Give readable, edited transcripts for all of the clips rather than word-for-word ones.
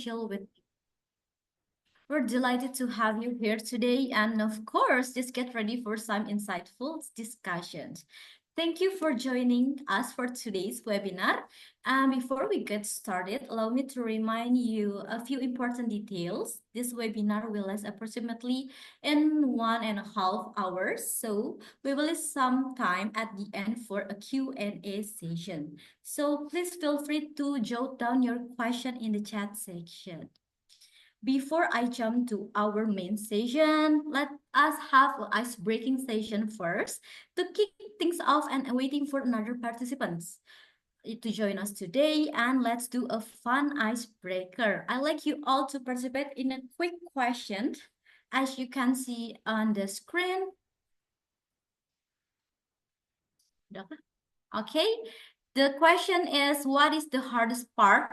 chill with. We're delighted to have you here today, and of course, just get ready for some insightful discussions. Thank you for joining us for today's webinar. Before we get started, allow me to remind you a few important details. This webinar will last approximately in 1.5 hours, so we will leave some time at the end for a Q&A session. So please feel free to jot down your question in the chat section. Before I jump to our main session, let us have an ice-breaking session first to kick things off and waiting for another participants to join us today. And let's do a fun icebreaker. I'd like you all to participate in a quick question. As you can see on the screen. Okay, the question is, what is the hardest part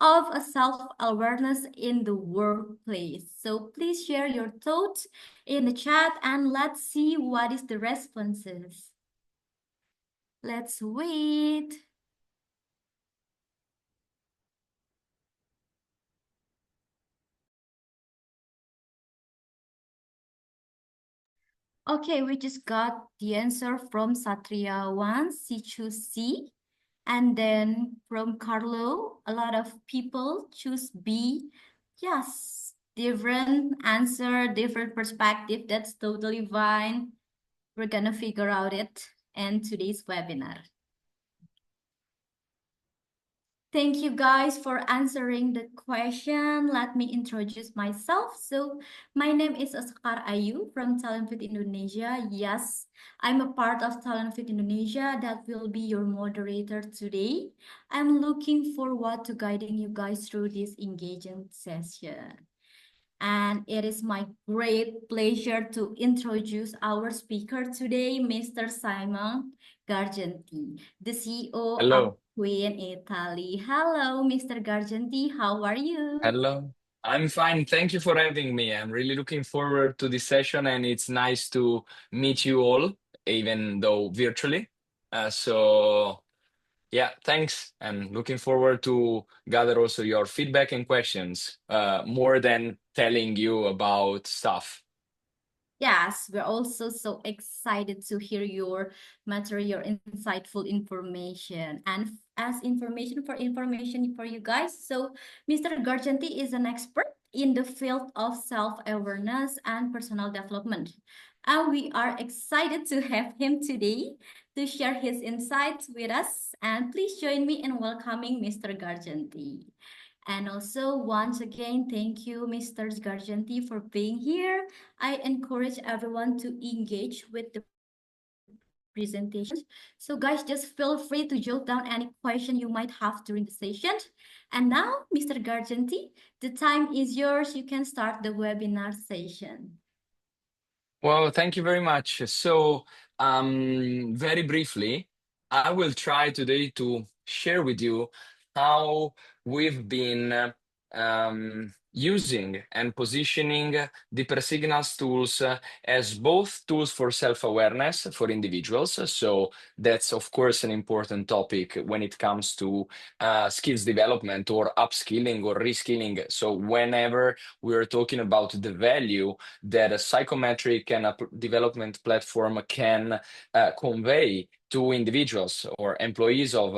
of a self-awareness in the workplace? So please share your thoughts in the chat and let's see what is the responses. Let's wait. Okay, we just got the answer from Satria 1, she choose C. And then from Carlo, a lot of people choose B. Yes, different answer, different perspective. That's totally fine. We're gonna figure out it in today's webinar. Thank you guys for answering the question. Let me introduce myself. So my name is Oscar Ayu from Talent Fit Indonesia. Yes, I'm a part of Talent Fit Indonesia that will be your moderator today. I'm looking forward to guiding you guys through this engaging session. And it is my great pleasure to introduce our speaker today, Mr. Simon Gargenti, the CEO of Queen Italy. Hello, Mr. Gargenti. How are you? Hello. I'm fine. Thank you for having me. I'm really looking forward to this session, and it's nice to meet you all, even though virtually. Yeah, thanks. I'm looking forward to gather also your feedback and questions, more than telling you about stuff. Yes, we're also so excited to hear your material, your insightful information. And as information for you guys, so Mr. Gargenti is an expert in the field of self-awareness and personal development. And we are excited to have him today to share his insights with us. And please join me in welcoming Mr. Gargenti. And also, once again, thank you, Mr. Gargenti, for being here. I encourage everyone to engage with the presentation. So guys, just feel free to jot down any question you might have during the session. And now, Mr. Gargenti, the time is yours. You can start the webinar session. Well, thank you very much. So, very briefly, I will try today to share with you how we've been using and positioning the Presignals tools as both tools for self-awareness for individuals. So that's, of course, an important topic when it comes to skills development or upskilling or reskilling. So whenever we're talking about the value that a psychometric and a development platform can convey to individuals or employees of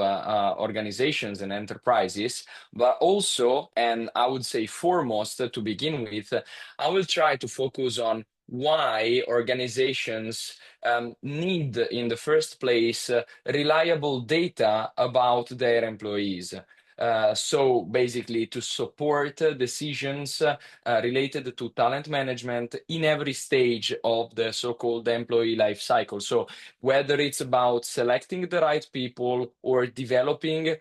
organizations and enterprises, but also, and I would say foremost to begin with, I will try to focus on why organizations need, in the first place, reliable data about their employees. So basically, to support decisions related to talent management in every stage of the so-called employee life cycle. So whether it's about selecting the right people or developing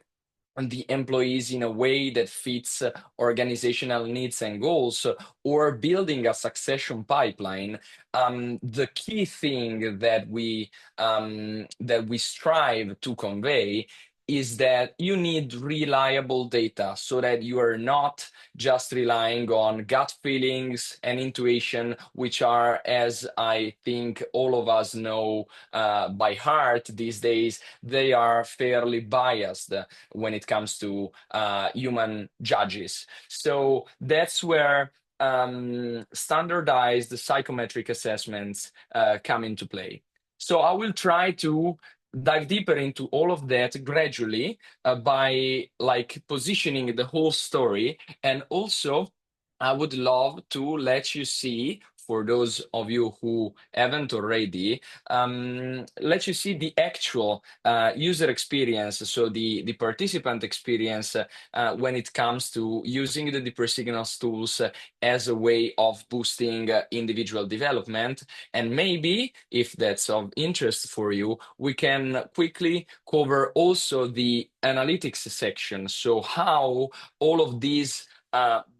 the employees in a way that fits organizational needs and goals, or building a succession pipeline, the key thing that we strive to convey is that you need reliable data so that you are not just relying on gut feelings and intuition, which are, as I think all of us know by heart these days, they are fairly biased when it comes to human judges. So that's where standardized psychometric assessments come into play. So I will try to dive deeper into all of that gradually by like positioning the whole story. And also, I would love to let you see, for those of you who haven't already, let you see the actual user experience, so the participant experience when it comes to using the Deeper Signals tools as a way of boosting individual development. And maybe, if that's of interest for you, we can quickly cover also the analytics section. So how all of these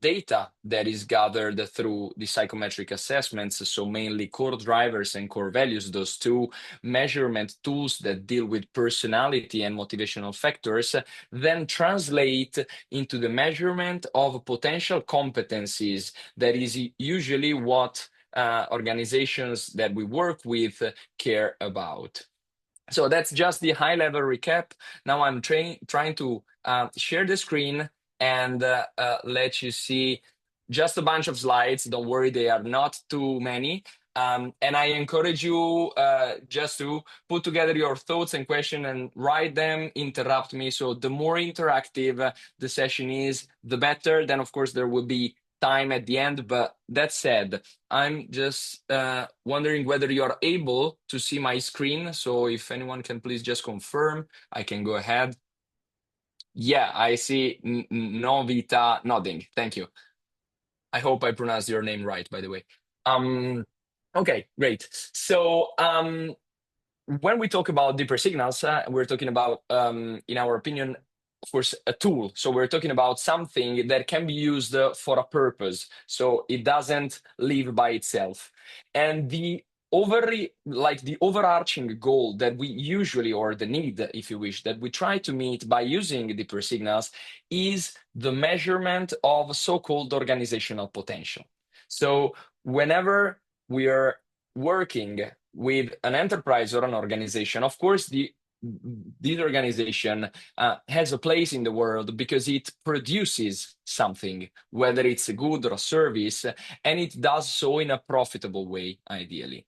data that is gathered through the psychometric assessments, so mainly core drivers and core values, those two measurement tools that deal with personality and motivational factors, then translate into the measurement of potential competencies. That is usually what organizations that we work with care about. So that's just the high level recap. Now I'm trying to share the screen and let you see just a bunch of slides. Don't worry, they are not too many. And I encourage you just to put together your thoughts and questions and write them, interrupt me. So the more interactive the session is, the better. Then, of course, there will be time at the end. But that said, I'm just wondering whether you're able to see my screen. So if anyone can please just confirm, I can go ahead. Yeah, I see Novita nodding. Thank you. I hope I pronounced your name right, by the way. Okay, great. So when we talk about deeper signals, we're talking about, in our opinion, of course, a tool. So we're talking about something that can be used for a purpose. So it doesn't live by itself. And the overarching goal that we usually, or the need, if you wish, that we try to meet by using deeper signals is the measurement of so-called organizational potential. So whenever we are working with an enterprise or an organization, of course, this organization has a place in the world because it produces something, whether it's a good or a service, and it does so in a profitable way, ideally.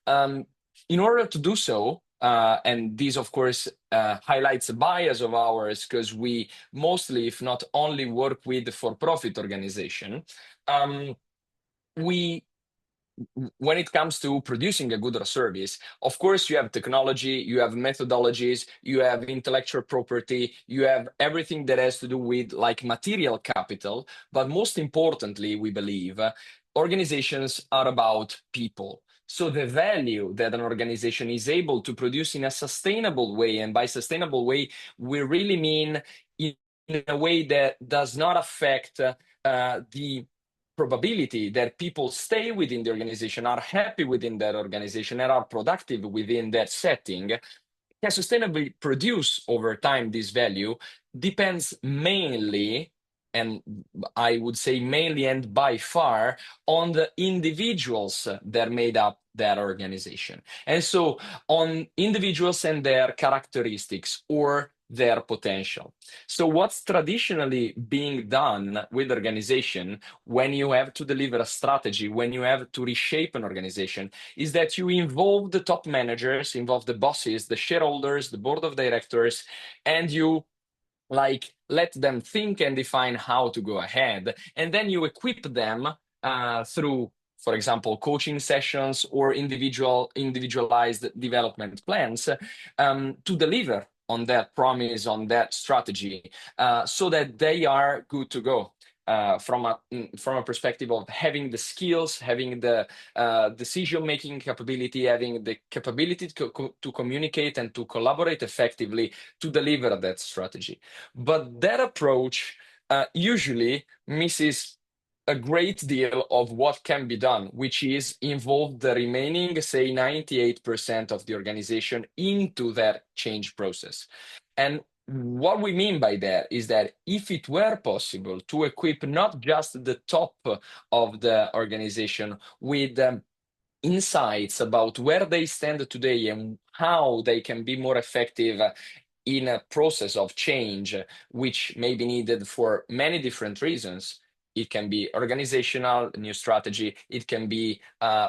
In order to do so, and this, of course, highlights a bias of ours because we mostly, if not only, work with for-profit organization. We When it comes to producing a good or a service, of course, you have technology, you have methodologies, you have intellectual property, you have everything that has to do with like material capital. But most importantly, we believe organizations are about people. So the value that an organization is able to produce in a sustainable way, and by sustainable way, we really mean in a way that does not affect the probability that people stay within the organization, are happy within that organization, and are productive within that setting, can sustainably produce over time this value depends mainly, and I would say mainly and by far, on the individuals that made up that organization. And so on individuals and their characteristics or their potential. So what's traditionally being done with organization when you have to deliver a strategy, when you have to reshape an organization, is that you involve the top managers, involve the bosses, the shareholders, the board of directors, and you like let them think and define how to go ahead. And then you equip them through, for example, coaching sessions or individualized development plans to deliver on that promise, on that strategy, so that they are good to go. From a perspective of having the skills, having the decision-making capability, having the capability to communicate and to collaborate effectively to deliver that strategy. But that approach usually misses a great deal of what can be done, which is involve the remaining, say, 98% of the organization into that change process. And what we mean by that is that if it were possible to equip not just the top of the organization with insights about where they stand today and how they can be more effective in a process of change, which may be needed for many different reasons. It can be organizational, new strategy. It can be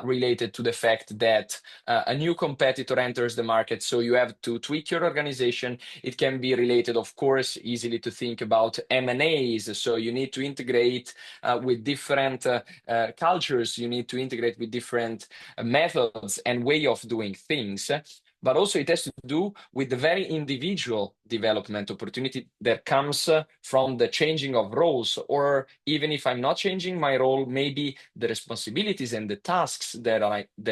related to the fact that a new competitor enters the market, so you have to tweak your organization. It can be related, of course, easily to think about M&As. So you need to integrate with different cultures. You need to integrate with different methods and way of doing things, but also it has to do with the very individual development opportunity that comes from the changing of roles. Or even if I'm not changing my role, maybe the responsibilities and the tasks that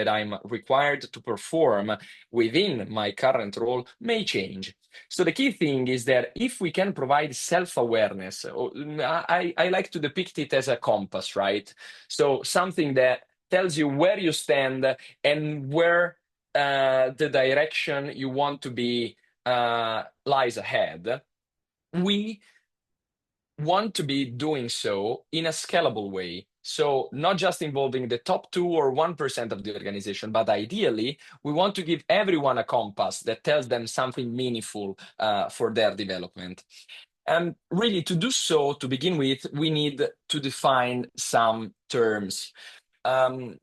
I'm required to perform within my current role may change. So the key thing is that if we can provide self-awareness, I like to depict it as a compass, right? So something that tells you where you stand and where the direction you want to be lies ahead. We want to be doing so in a scalable way. So, not just involving the top 2 or 1% of the organization, but ideally, we want to give everyone a compass that tells them something meaningful for their development. And really, to do so, to begin with, we need to define some terms. Um,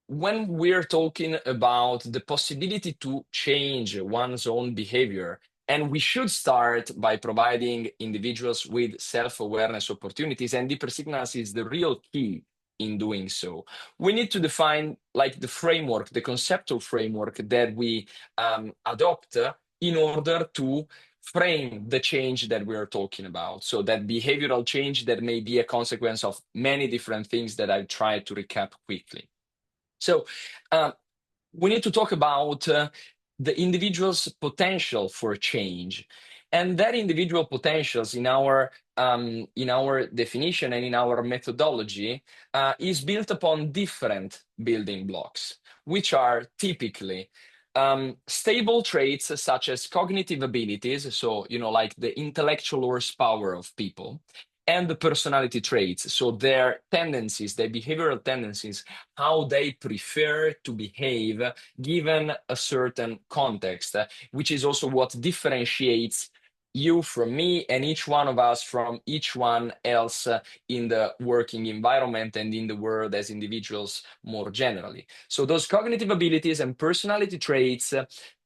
when we're talking about the possibility to change one's own behavior, and we should start by providing individuals with self-awareness opportunities, and Deeper Signals is the real key in doing so. We need to define like the framework, the conceptual framework that we adopt in order to frame the change that we're talking about. So that behavioral change that may be a consequence of many different things that I've tried to recap quickly. So uh, we need to talk about the individual's potential for change, and that individual potentials in our definition and in our methodology is built upon different building blocks, which are typically stable traits such as cognitive abilities, so like the intellectual horsepower of people, and the personality traits, so their tendencies, their behavioral tendencies, how they prefer to behave given a certain context, which is also what differentiates you from me and each one of us from each one else in the working environment and in the world as individuals more generally. So those cognitive abilities and personality traits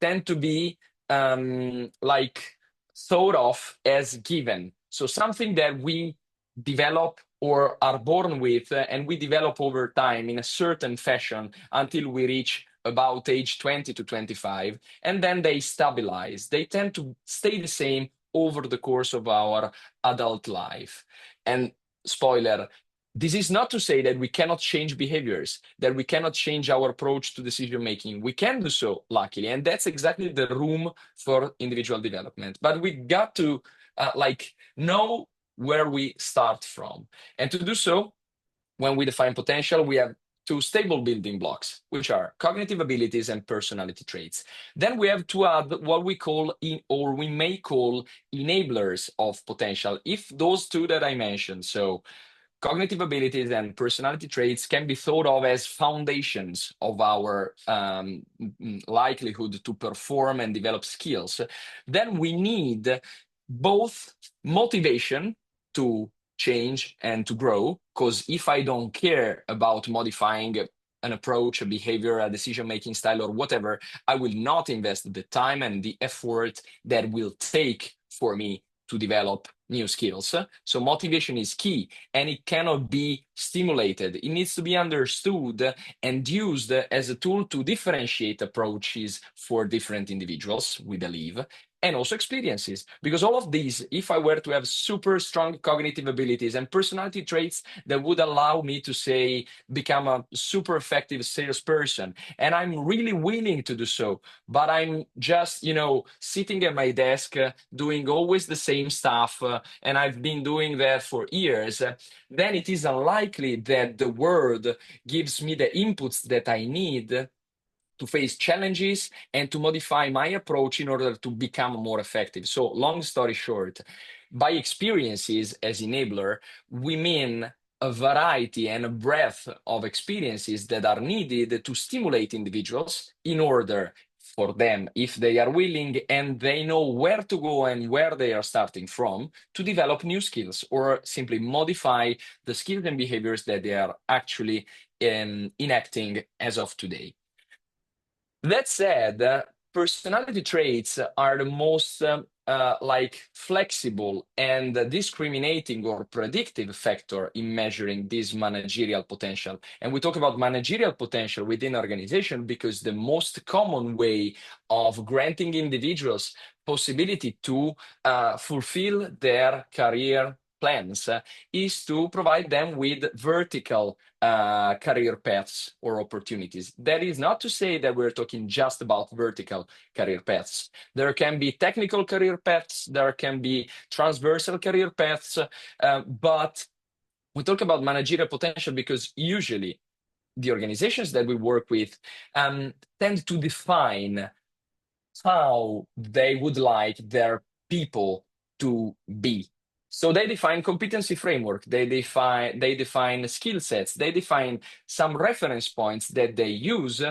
tend to be like thought of as given. So something that we develop or are born with, and we develop over time in a certain fashion until we reach about age 20 to 25, and then they stabilize. They tend to stay the same over the course of our adult life. And spoiler, this is not to say that we cannot change behaviors, that we cannot change our approach to decision making. We can do so, luckily, and that's exactly the room for individual development. But we got to know where we start from. And to do so, when we define potential, we have two stable building blocks, which are cognitive abilities and personality traits. Then we have to add what we call, or we may call, enablers of potential. If those two that I mentioned, so cognitive abilities and personality traits, can be thought of as foundations of our likelihood to perform and develop skills, then we need both motivation to change and to grow. Because if I don't care about modifying an approach, a behavior, a decision-making style, or whatever, I will not invest the time and the effort that will take for me to develop new skills. So motivation is key, and it cannot be stimulated. It needs to be understood and used as a tool to differentiate approaches for different individuals, we believe, and also experiences. Because all of these, if I were to have super strong cognitive abilities and personality traits that would allow me to, say, become a super effective salesperson, and I'm really willing to do so, but I'm just, sitting at my desk doing always the same stuff, and I've been doing that for years, then it is unlikely that the world gives me the inputs that I need to face challenges and to modify my approach in order to become more effective. So, long story short, by experiences as enabler, we mean a variety and a breadth of experiences that are needed to stimulate individuals in order for them, if they are willing and they know where to go and where they are starting from, to develop new skills or simply modify the skills and behaviors that they are actually enacting as of today. That said, personality traits are the most like flexible and discriminating or predictive factor in measuring this managerial potential. And we talk about managerial potential within organization because the most common way of granting individuals possibility to fulfill their career plans is to provide them with vertical career paths or opportunities. That is not to say that we're talking just about vertical career paths. There can be technical career paths, there can be transversal career paths, but we talk about managerial potential because usually the organizations that we work with tend to define how they would like their people to be. So they define competency framework, they define skill sets, they define some reference points that they use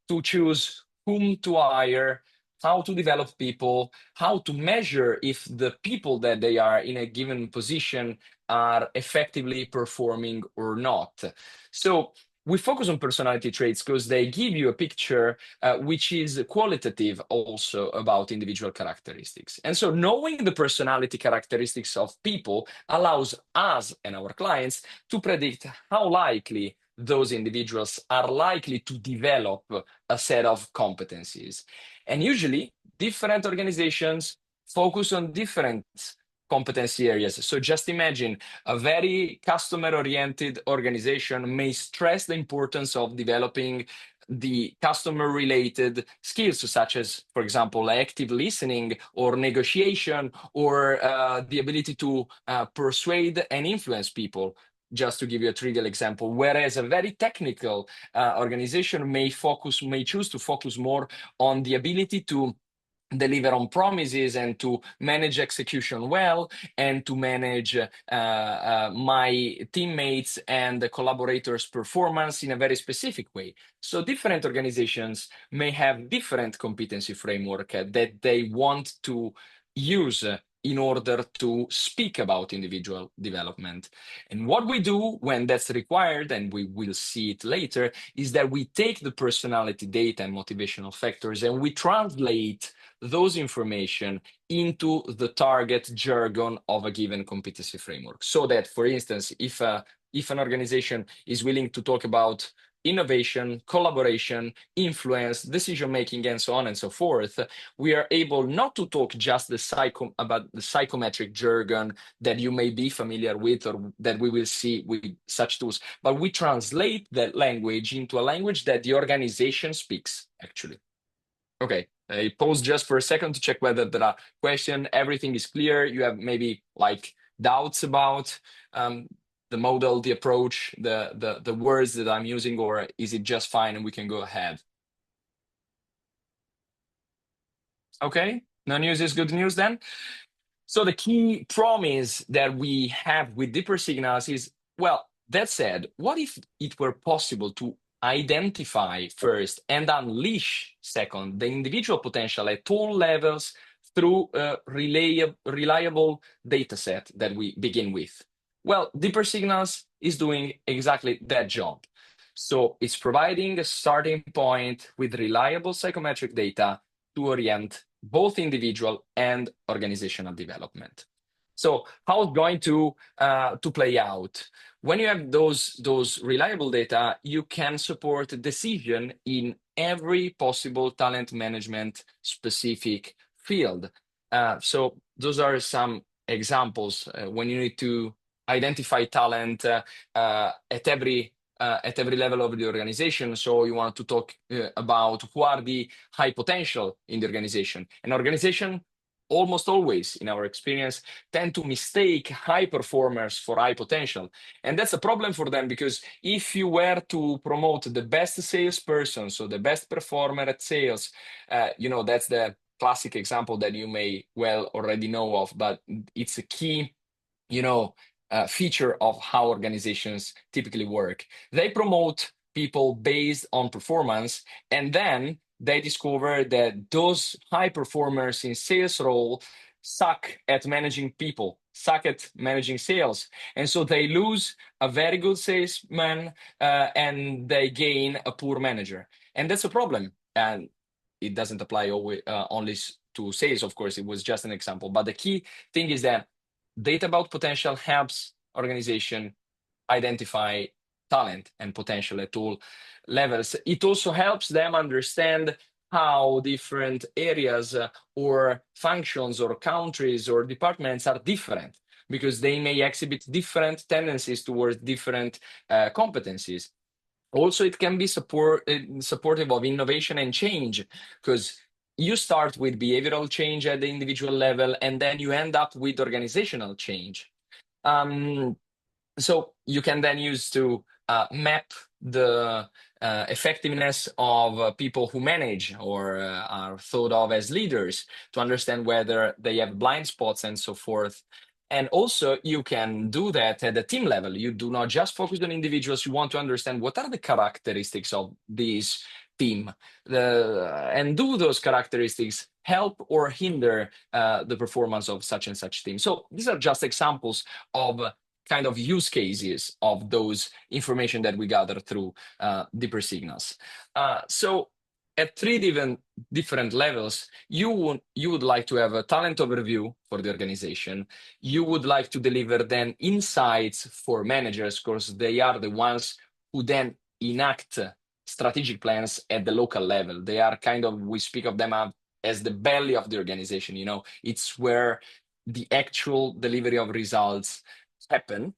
to choose whom to hire, how to develop people, how to measure if the people that they are in a given position are effectively performing or not. So we focus on personality traits because they give you a picture which is qualitative also about individual characteristics. And so knowing the personality characteristics of people allows us and our clients to predict how likely those individuals are likely to develop a set of competencies. And usually different organizations focus on different competency areas. So just imagine a very customer-oriented organization may stress the importance of developing the customer-related skills, such as, for example, active listening or negotiation or the ability to persuade and influence people. Just to give you a trivial example, whereas a very technical organization may choose to focus more on the ability to deliver on promises and to manage execution well and to manage my teammates and the collaborators' performance in a very specific way. So different organizations may have different competency framework that they want to use in order to speak about individual development. And what we do when that's required, and we will see it later, is that we take the personality data and motivational factors and we translate those information into the target jargon of a given competency framework. So that, for instance, if an organization is willing to talk about innovation, collaboration, influence, decision-making, and so on and so forth, we are able not to talk just about the psychometric jargon that you may be familiar with or that we will see with such tools, but we translate that language into a language that the organization speaks, actually. Okay, I pause just for a second to check whether there are questions. Everything is clear. You have maybe like doubts about the model, the approach, the words that I'm using, or is it just fine and we can go ahead? Okay, no news is good news then. So the key promise that we have with Deeper Signals is, well, that said, what if it were possible to identify first and unleash second the individual potential at all levels through a reliable data set that we begin with? Well, Deeper Signals is doing exactly that job. So it's providing a starting point with reliable psychometric data to orient both individual and organizational development. So how it's going to play out? When you have those reliable data, you can support a decision in every possible talent management specific field. So those are some examples when you need to identify talent at every level of the organization. So you want to talk about who are the high potential in the organization. An organization almost always, in our experience, tend to mistake high performers for high potential. And that's a problem for them, because if you were to promote the best salesperson, so the best performer at sales, that's the classic example that you may well already know of, but it's a key, feature of how organizations typically work. They promote people based on performance, and then they discover that those high performers in sales role suck at managing people, suck at managing sales. And so they lose a very good salesman, and they gain a poor manager. And that's a problem. And it doesn't apply always, only to sales, of course. It was just an example. But the key thing is that data about potential helps organization identify talent and potential at all levels. It also helps them understand how different areas, or functions or countries or departments are different, because they may exhibit different tendencies towards different competencies. Also, it can be supportive of innovation and change, because you start with behavioral change at the individual level, and then you end up with organizational change. Um, so you can then use to map the effectiveness of people who manage or are thought of as leaders, to understand whether they have blind spots and so forth. And also, you can do that at the team level. You do not just focus on individuals. You want to understand what are the characteristics of this team, and do those characteristics help or hinder the performance of such and such team. So these are just examples of kind of use cases of those information that we gather through deeper signals. So at three different levels, you would like to have a talent overview for the organization. You would like to deliver then insights for managers, because they are the ones who then enact strategic plans at the local level. They are kind of, we speak of them as the belly of the organization. It's where the actual delivery of results happen.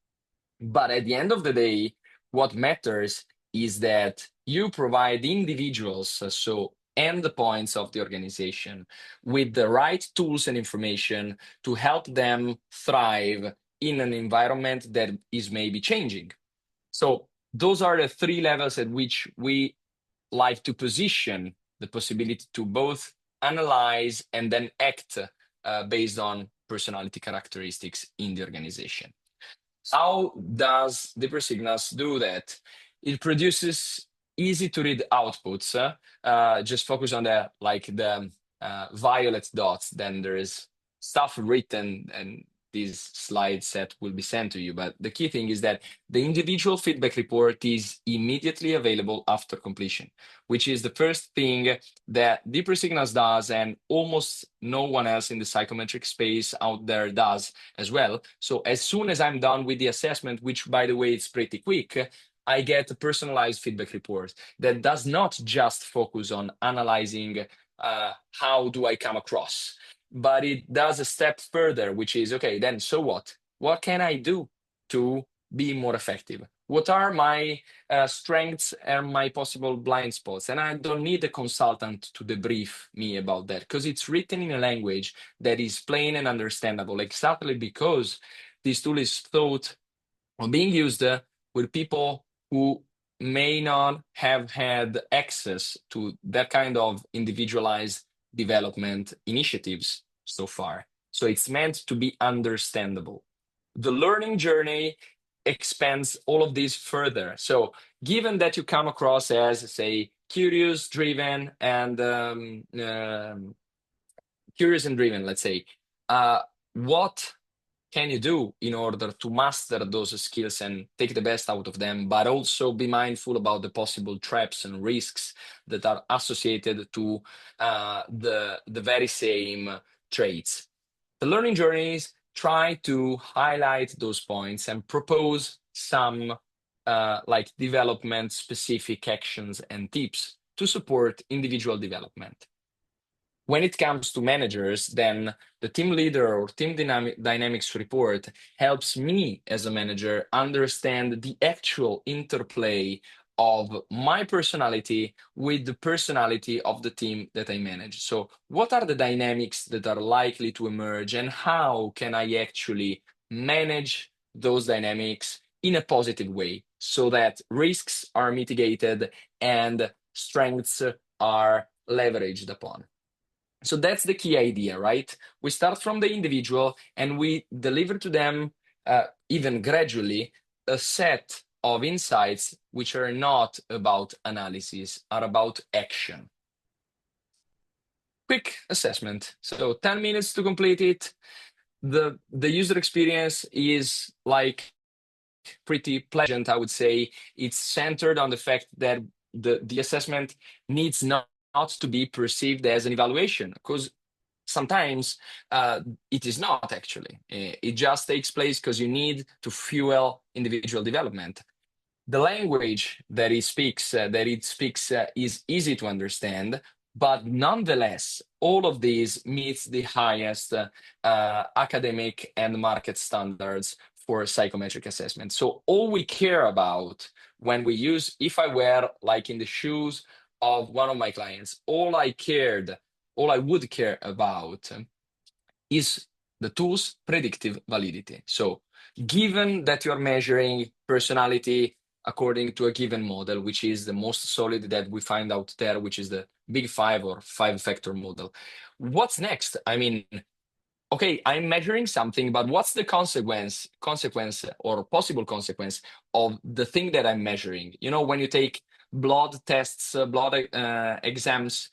But at the end of the day, what matters is that you provide individuals, so endpoints of the organization, with the right tools and information to help them thrive in an environment that is maybe changing. So those are the three levels at which we like to position the possibility to both analyze and then act based on personality characteristics in the organization. How does Deeper Signals do that? It produces easy to read outputs. Just focus on the violet dots. Then there is stuff written, and this slide set will be sent to you. But the key thing is that the individual feedback report is immediately available after completion, which is the first thing that Deeper Signals does, and almost no one else in the psychometric space out there does as well. So as soon as I'm done with the assessment, which by the way, it's pretty quick, I get a personalized feedback report that does not just focus on analyzing how do I come across, but it does a step further, which is, okay, then so what? What can I do to be more effective? What are my strengths and my possible blind spots? And I don't need a consultant to debrief me about that, because it's written in a language that is plain and understandable, exactly because this tool is thought on being used with people who may not have had access to that kind of individualized development initiatives so far. So it's meant to be understandable. The learning journey expands all of this further. So given that you come across as, say, curious, driven, and let's say, what can you do in order to master those skills and take the best out of them, but also be mindful about the possible traps and risks that are associated to the very same traits? The learning journeys try to highlight those points and propose some development specific actions and tips to support individual development. When it comes to managers, then the team leader or team dynamics report helps me as a manager understand the actual interplay of my personality with the personality of the team that I manage. So, what are the dynamics that are likely to emerge, and how can I actually manage those dynamics in a positive way so that risks are mitigated and strengths are leveraged upon? So that's the key idea, right? We start from the individual and we deliver to them, even gradually, a set of insights which are not about analysis, are about action. Quick assessment. So 10 minutes to complete it. The user experience is like pretty pleasant, I would say. It's centered on the fact that the assessment needs not to be perceived as an evaluation, because sometimes it is not actually. It just takes place because you need to fuel individual development. The language that it speaks is easy to understand, but nonetheless, all of these meets the highest academic and market standards for psychometric assessment. So all we care about when we use, if I were like in the shoes of one of my clients, all I would care about is the tool's predictive validity. So given that you're measuring personality according to a given model, which is the most solid that we find out there, which is the Big Five or five-factor model, what's next? I mean, okay, I'm measuring something, but what's the consequence or possible consequence of the thing that I'm measuring? You know, when you take blood tests, blood exams,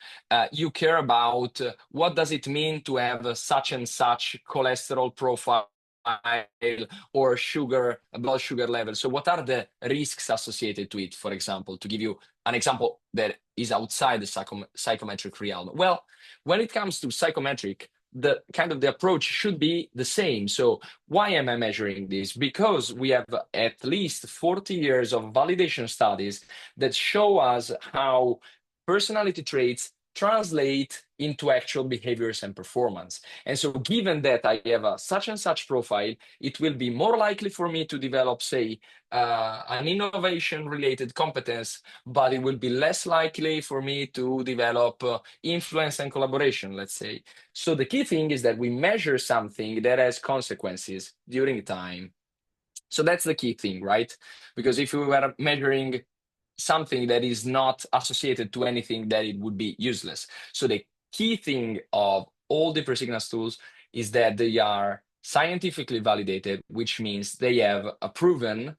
you care about what does it mean to have such and such cholesterol profile or blood sugar level. So what are the risks associated to it, for example, to give you an example that is outside the psychometric realm? Well, when it comes to psychometric, the approach should be the same. So why am I measuring this? Because we have at least 40 years of validation studies that show us how personality traits translate into actual behaviors and performance. And so given that I have a such and such profile, it will be more likely for me to develop, say, an innovation related competence, but it will be less likely for me to develop influence and collaboration, let's say. So the key thing is that we measure something that has consequences during time. So that's the key thing, right? Because if we were measuring something that is not associated to anything, that it would be useless. So the key thing of all the Presignaz tools is that they are scientifically validated, which means they have a proven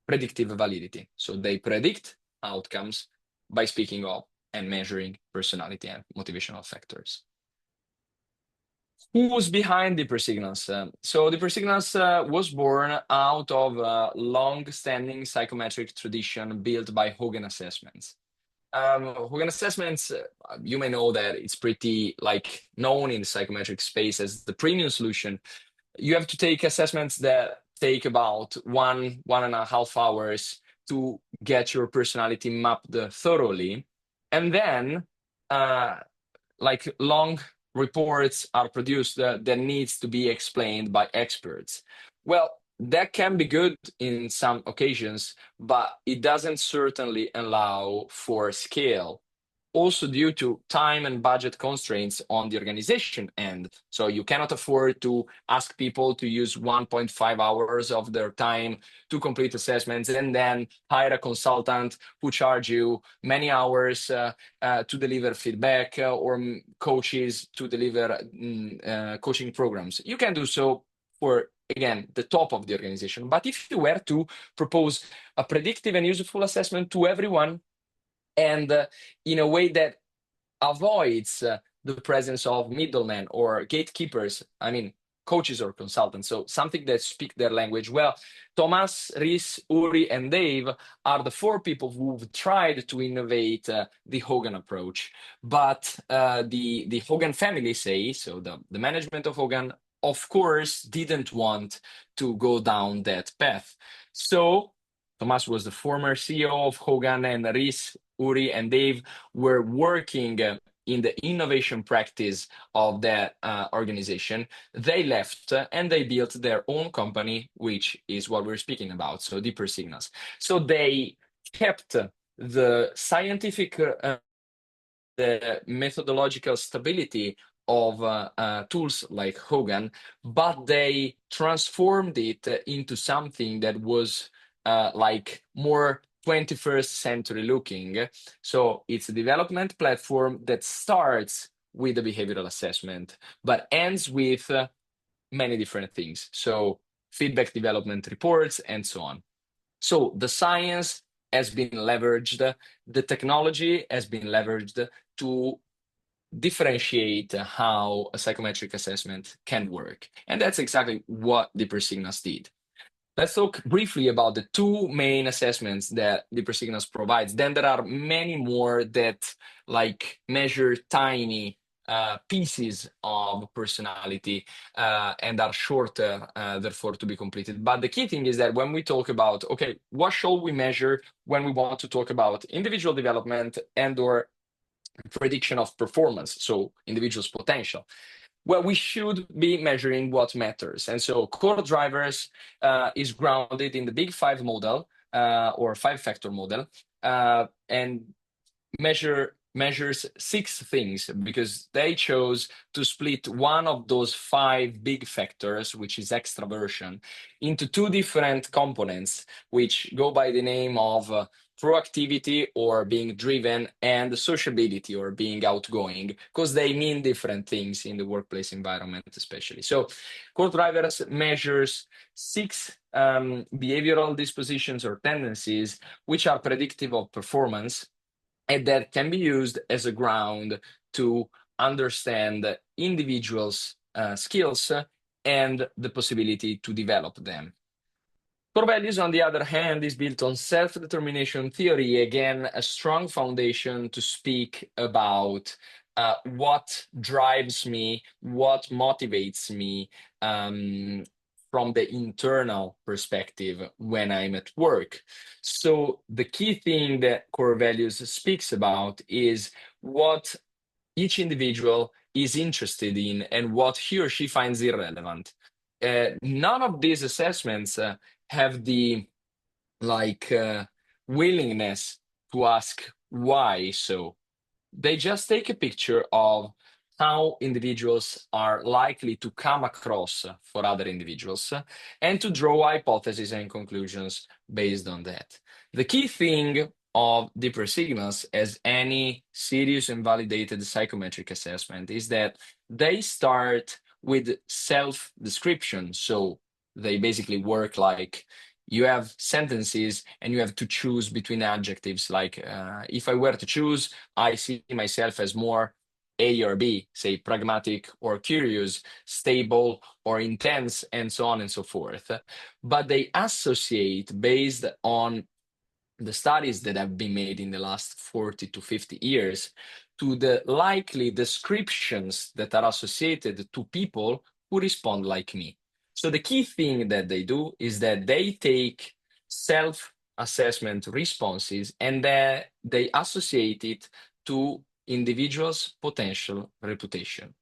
predictive validity. So they predict outcomes by speaking of and measuring personality and motivational factors. Who was behind the Presignaz? So the Presignaz was born out of a long-standing psychometric tradition built by Hogan Assessments. Hogan Assessments, you may know that it's pretty like known in the psychometric space as the premium solution. You have to take assessments that take about 1.5 hours to get your personality mapped thoroughly, and then like long reports are produced that needs to be explained by experts. Well, that can be good in some occasions, but it doesn't certainly allow for scale, also due to time and budget constraints on the organization end. So you cannot afford to ask people to use 1.5 hours of their time to complete assessments and then hire a consultant who charge you many hours to deliver feedback or coaches to deliver coaching programs. You can do so for, again, the top of the organization. But if you were to propose a predictive and useful assessment to everyone, and in a way that avoids the presence of middlemen or gatekeepers, I mean, coaches or consultants, so something that speak their language well. Thomas, Rhys, Uri, and Dave are the 4 people who've tried to innovate the Hogan approach. But the Hogan family, say, so the management of Hogan, of course, didn't want to go down that path. So Thomas was the former CEO of Hogan, and Rhys, Uri, and Dave were working in the innovation practice of that organization. They left and they built their own company, which is what we're speaking about, so the Presignaz. So they kept the scientific the methodological stability of tools like Hogan, but they transformed it into something that was like more 21st century looking. So it's a development platform that starts with the behavioral assessment, but ends with many different things. So feedback development reports and so on. So the science has been leveraged, the technology has been leveraged to differentiate how a psychometric assessment can work. And that's exactly what Deeper Signals did. Let's talk briefly about the two main assessments that Deeper Signals provides. Then there are many more that like measure tiny pieces of personality and are shorter, therefore, to be completed. But the key thing is that when we talk about, okay, what shall we measure when we want to talk about individual development and or prediction of performance, so individual's potential? Well, we should be measuring what matters. And so core drivers is grounded in the big five model or five factor model and measures six things because they chose to split one of those five big factors, which is extraversion, into two different components, which go by the name of proactivity or being driven and sociability or being outgoing, because they mean different things in the workplace environment, especially. So core drivers measures six behavioral dispositions or tendencies which are predictive of performance and that can be used as a ground to understand individuals' skills and the possibility to develop them. Core values, on the other hand, is built on self-determination theory. Again, a strong foundation to speak about what drives me, what motivates me from the internal perspective when I'm at work. So the key thing that core values speaks about is what each individual is interested in and what he or she finds irrelevant. None of these assessments have the like willingness to ask why so. They just take a picture of how individuals are likely to come across for other individuals and to draw hypotheses and conclusions based on that. The key thing of Deeper Signals, as any serious and validated psychometric assessment, is that they start with self description. So they basically work like you have sentences and you have to choose between adjectives. Like if I were to choose, I see myself as more A or B, say pragmatic or curious, stable or intense, and so on and so forth. But they associate based on the studies that have been made in the last 40 to 50 years to the likely descriptions that are associated to people who respond like me. So the key thing that they do is that they take self-assessment responses and they associate it to individuals' potential reputation.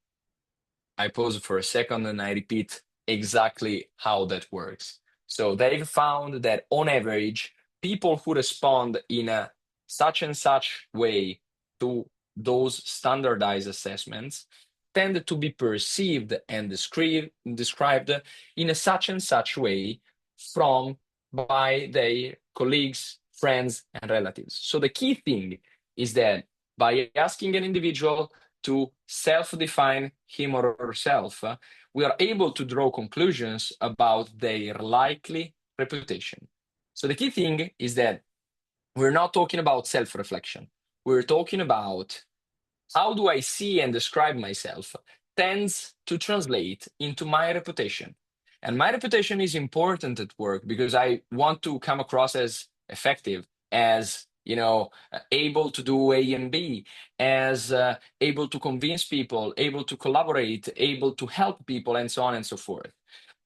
I pause for a second and I repeat exactly how that works. So they've found that on average, people who respond in a such and such way to those standardized assessments tend to be perceived and described in a such and such way from by their colleagues, friends, and relatives. So the key thing is that by asking an individual to self-define him or herself, we are able to draw conclusions about their likely reputation. So the key thing is that we're not talking about self-reflection. We're talking about how do I see and describe myself tends to translate into my reputation. And my reputation is important at work because I want to come across as effective, as able to do A and B, as able to convince people, able to collaborate, able to help people, and so on and so forth.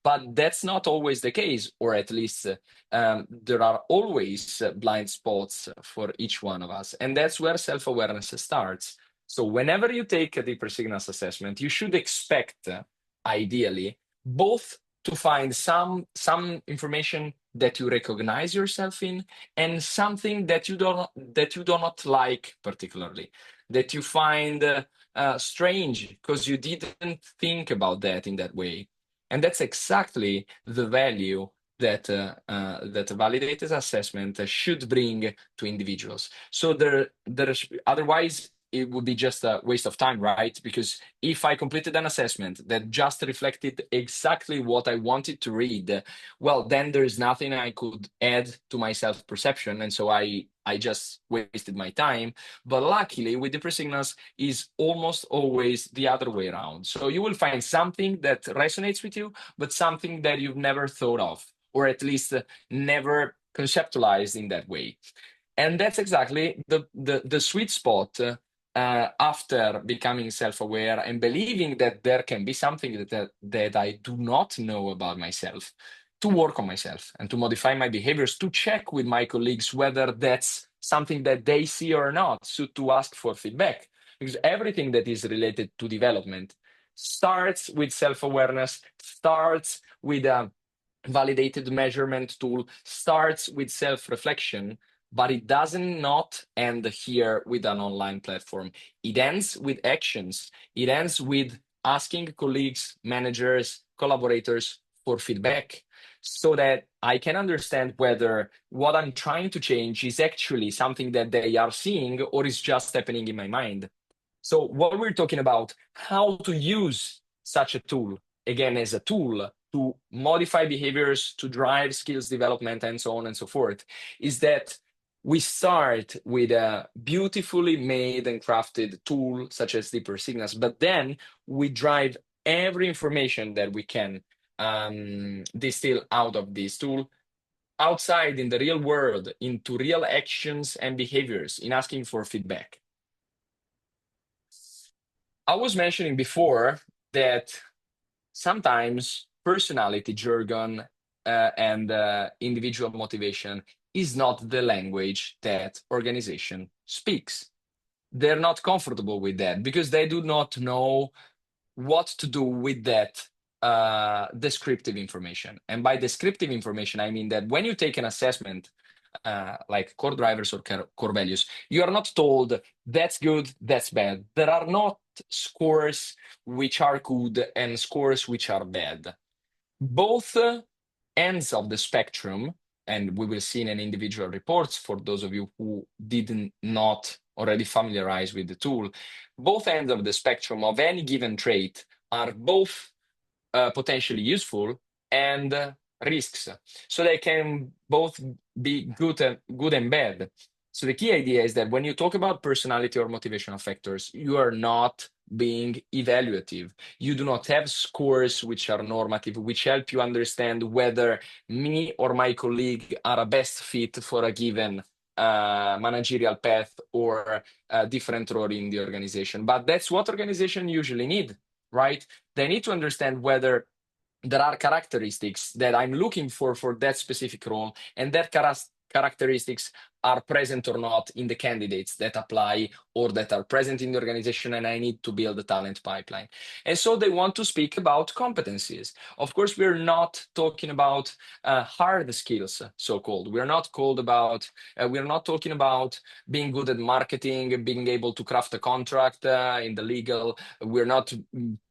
But that's not always the case, or at least there are always blind spots for each one of us. And that's where self-awareness starts. So whenever you take a Deeper Signals assessment, you should expect, ideally, both to find some information that you recognize yourself in, and something that you do not like particularly, that you find strange because you didn't think about that in that way. And that's exactly the value that a validated assessment should bring to individuals. So otherwise it would be just a waste of time, right? Because if I completed an assessment that just reflected exactly what I wanted to read, well, then there's nothing I could add to my self-perception, and so I just wasted my time. But luckily, with Deeper Signals, is almost always the other way around. So you will find something that resonates with you, but something that you've never thought of, or at least never conceptualized in that way. And that's exactly the sweet spot after becoming self-aware and believing that there can be something that I do not know about myself, to work on myself and to modify my behaviors, to check with my colleagues whether that's something that they see or not, so to ask for feedback. Because everything that is related to development starts with self-awareness, starts with a validated measurement tool, starts with self-reflection, but it doesn't not end here with an online platform. It ends with actions. It ends with asking colleagues, managers, collaborators for feedback so that I can understand whether what I'm trying to change is actually something that they are seeing or is just happening in my mind. So what we're talking about, how to use such a tool, again, as a tool to modify behaviors, to drive skills development, and so on and so forth, is that we start with a beautifully made and crafted tool such as Deeper Signals, but then we drive every information that we can distill out of this tool outside in the real world into real actions and behaviors in asking for feedback. I was mentioning before that sometimes personality jargon and individual motivation is not the language that organization speaks. They're not comfortable with that because they do not know what to do with that descriptive information. And by descriptive information, I mean that when you take an assessment like core drivers or core values, you are not told that's good, that's bad. There are not scores which are good and scores which are bad. Both ends of the spectrum, and we will see in an individual reports for those of you who did not already familiarize with the tool, both ends of the spectrum of any given trait are both potentially useful and risks. So they can both be good and bad. So the key idea is that when you talk about personality or motivational factors, you are not being evaluative. You do not have scores which are normative, which help you understand whether me or my colleague are a best fit for a given managerial path or a different role in the organization. But that's what organizations usually need, right? They need to understand whether there are characteristics that I'm looking for that specific role, and that characteristics are present or not in the candidates that apply or that are present in the organization, and I need to build a talent pipeline. And so they want to speak about competencies. Of course, we're not talking about hard skills, so-called. We're not talking about being good at marketing, being able to craft a contract in the legal. We're not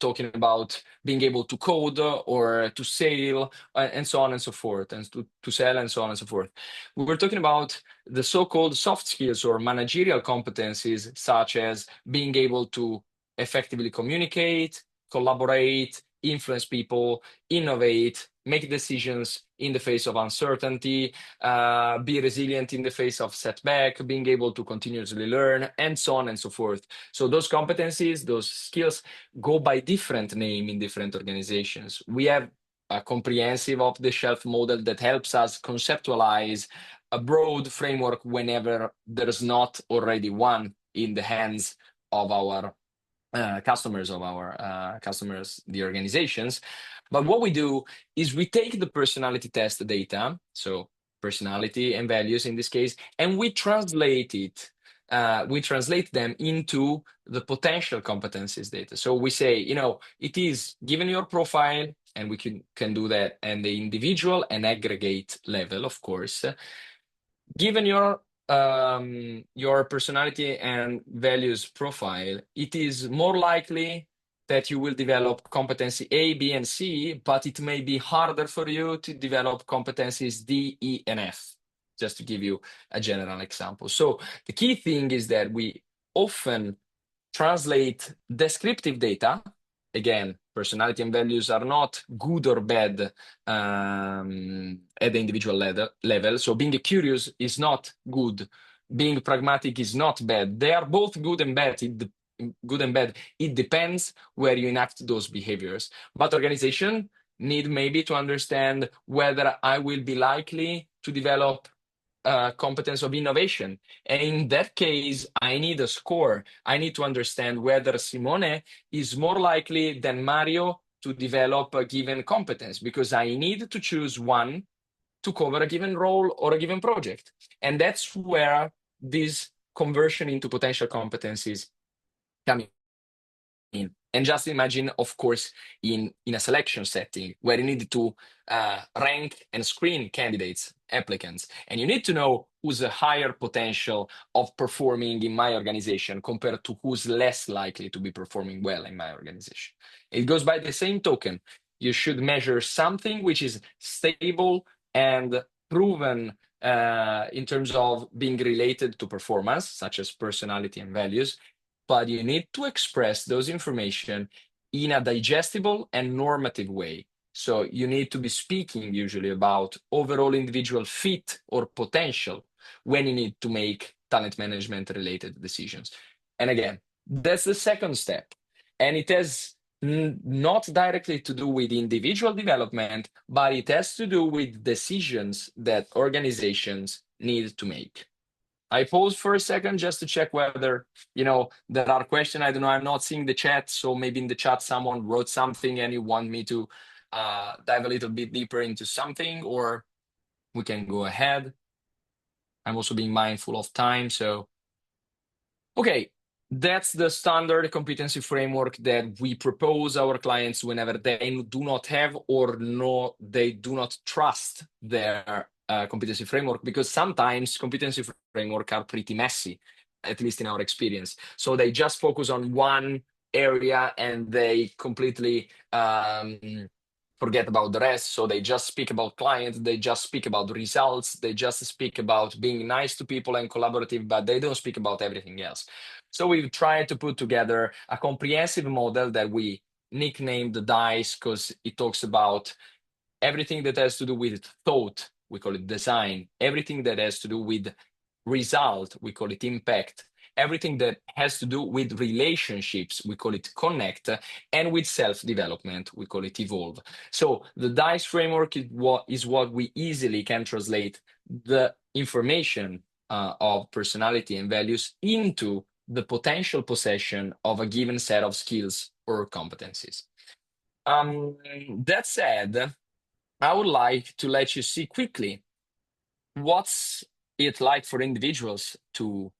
talking about being able to code or to sell and so on and so forth, and to sell and so on and so forth. We're talking about the so-called soft skills or managerial competencies, such as being able to effectively communicate, collaborate, influence people, innovate, make decisions in the face of uncertainty, be resilient in the face of setback, being able to continuously learn, and so on and so forth. So those competencies, those skills go by different name in different organizations. We have a comprehensive off-the-shelf model that helps us conceptualize a broad framework whenever there's not already one in the hands of our customers, the organizations. But what we do is we take the personality test data, so personality and values in this case, and we translate them into the potential competencies data. So we say, it is given your profile, and we can do that at the individual and aggregate level, of course. Given your personality and values profile, it is more likely that you will develop competency A, B, and C, but it may be harder for you to develop competencies D, E, and F, just to give you a general example. So the key thing is that we often translate descriptive data. Again, personality and values are not good or bad at the individual level. So being curious is not good. Being pragmatic is not bad. They are both good and bad. Good and bad. It depends where you enact those behaviors. But organization need maybe to understand whether I will be likely to develop competence of innovation. And in that case, I need a score. I need to understand whether Simone is more likely than Mario to develop a given competence, because I need to choose one to cover a given role or a given project. And that's where this conversion into potential competencies come in. And just imagine, of course, in a selection setting where you need to rank and screen candidates, applicants, and you need to know who's a higher potential of performing in my organization compared to who's less likely to be performing well in my organization. It goes by the same token. You should measure something which is stable and proven in terms of being related to performance, such as personality and values, but you need to express those information in a digestible and normative way. So you need to be speaking usually about overall individual fit or potential when you need to make talent management related decisions. And again, that's the second step. And it has not directly to do with individual development, but it has to do with decisions that organizations need to make. I pause for a second just to check whether, there are questions. I don't know. I'm not seeing the chat. So maybe in the chat, someone wrote something and you want me to dive a little bit deeper into something, or we can go ahead. I'm also being mindful of time. So, okay. That's the standard competency framework that we propose our clients whenever they do not have or no, they do not trust their competency framework, because sometimes competency framework are pretty messy, at least in our experience. So they just focus on one area and they completely forget about the rest. So they just speak about clients, they just speak about results, they just speak about being nice to people and collaborative, but they don't speak about everything else. So we've tried to put together a comprehensive model that we nicknamed the DICE, because it talks about everything that has to do with thought, we call it design, everything that has to do with result, we call it impact, everything that has to do with relationships, we call it connect, and with self-development, we call it evolve. So the DICE framework is what we easily can translate the information of personality and values into the potential possession of a given set of skills or competencies. That said, I would like to let you see quickly what's it like for individuals to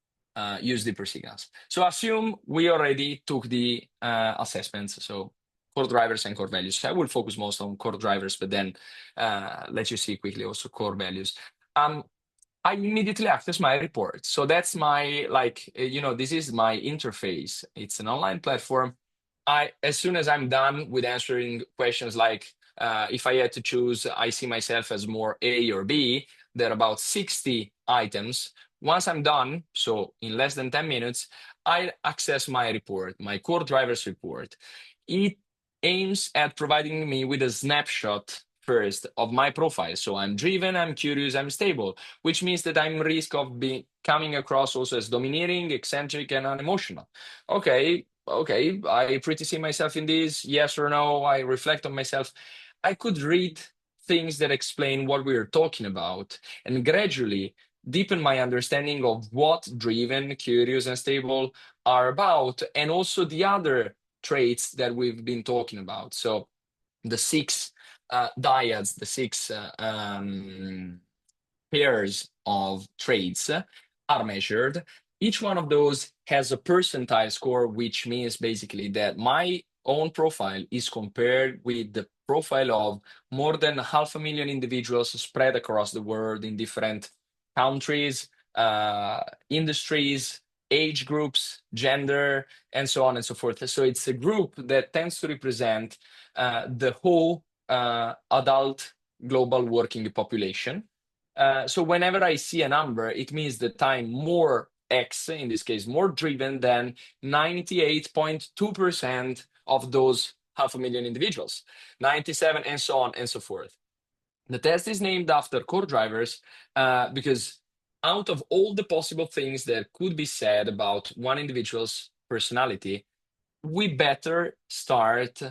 use deeper signals. So assume we already took the assessments, so core drivers and core values. I will focus most on core drivers, but then let you see quickly also core values. I immediately access my report. So that's my, this is my interface. It's an online platform. As soon as I'm done with answering questions like, if I had to choose, I see myself as more A or B, there are about 60 items. Once I'm done, so in less than 10 minutes, I access my report, my core drivers report. It aims at providing me with a snapshot first of my profile. So I'm driven, I'm curious, I'm stable, which means that I'm risk of coming across also as domineering, eccentric, and unemotional. Okay, I pretty see myself in this, yes or no, I reflect on myself. I could read things that explain what we are talking about and gradually deepen my understanding of what driven, curious, and stable are about, and also the other traits that we've been talking about. So the six dyads, the six pairs of traits are measured. Each one of those has a percentile score, which means basically that my own profile is compared with the profile of more than 500,000 individuals spread across the world in different countries, industries, age groups, gender, and so on and so forth. So it's a group that tends to represent the whole adult global working population. So whenever I see a number, it means that I'm more X, in this case, more driven than 98.2% of those 500,000 individuals, 97, and so on and so forth. The test is named after core drivers because out of all the possible things that could be said about one individual's personality, we better start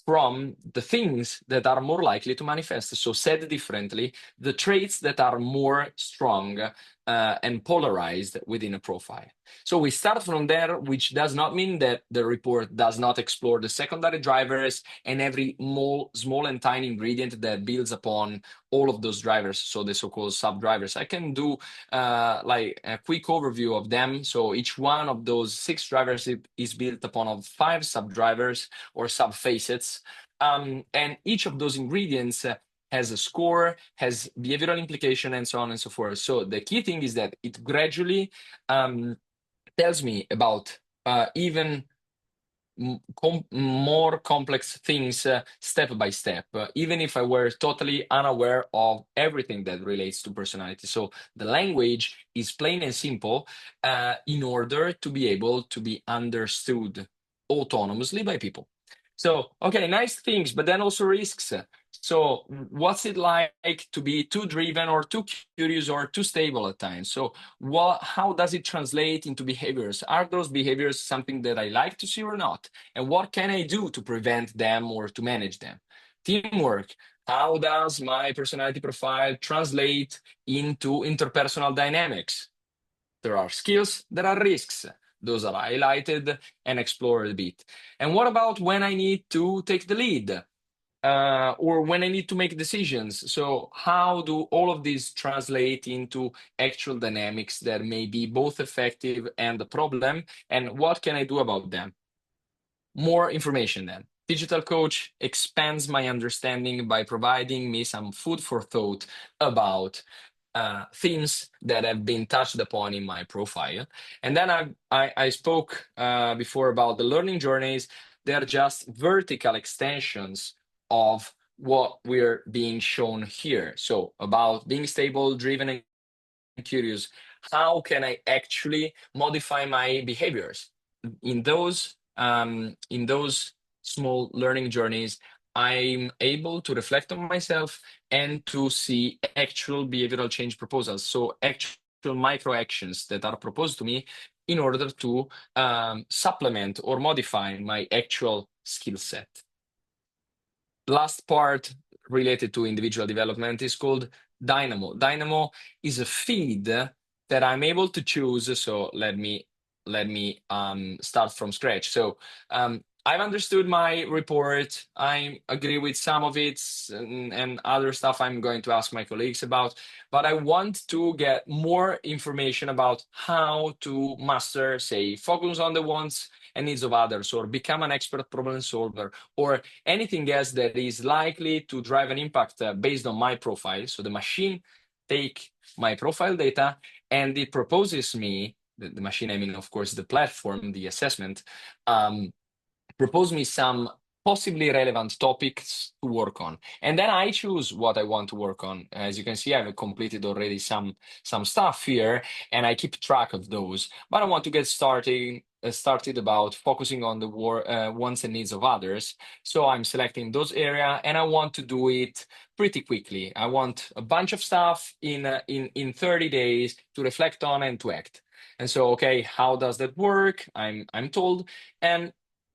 from the things that are more likely to manifest. So, said differently, the traits that are more strong and polarized within a profile. So, we start from there, which does not mean that the report does not explore the secondary drivers and every small and tiny ingredient that builds upon all of those drivers. So, the so called sub drivers. I can do like a quick overview of them. So, each one of those 6 drivers is built upon of 5 sub drivers or sub facets. And each of those ingredients has a score, has behavioral implication, and so on and so forth. So the key thing is that it gradually tells me about even more complex things step by step, even if I were totally unaware of everything that relates to personality. So the language is plain and simple in order to be able to be understood autonomously by people. So, okay, nice things, but then also risks. So, what's it like to be too driven or too curious or too stable at times? So, how does it translate into behaviors? Are those behaviors something that I like to see or not? And what can I do to prevent them or to manage them? Teamwork. How does my personality profile translate into interpersonal dynamics? There are skills, there are risks. Those are highlighted and explored a bit. And what about when I need to take the lead? Or when I need to make decisions. So, how do all of these translate into actual dynamics that may be both effective and a problem? And what can I do about them? More information then. Digital Coach expands my understanding by providing me some food for thought about themes that have been touched upon in my profile. And then I spoke before about the learning journeys. They're just vertical extensions of what we're being shown here. So about being stable, driven, and curious. How can I actually modify my behaviors? In those small learning journeys, I'm able to reflect on myself and to see actual behavioral change proposals. So actual micro actions that are proposed to me in order to supplement or modify my actual skill set. Last part related to individual development is called Dynamo. Dynamo is a feed that I'm able to choose. So let me start from scratch. So I've understood my report. I agree with some of it, and other stuff I'm going to ask my colleagues about. But I want to get more information about how to master, say, focus on the wants and needs of others, or become an expert problem solver, or anything else that is likely to drive an impact based on my profile. So the machine take my profile data and it proposes me, the machine, I mean, of course, the platform, the assessment, propose me some possibly relevant topics to work on. And then I choose what I want to work on. As you can see, I've completed already some stuff here, and I keep track of those. But I want to get started about focusing on the wants and needs of others. So I'm selecting those area, and I want to do it pretty quickly. I want a bunch of stuff in 30 days to reflect on and to act. And so, okay, how does that work? I'm told, and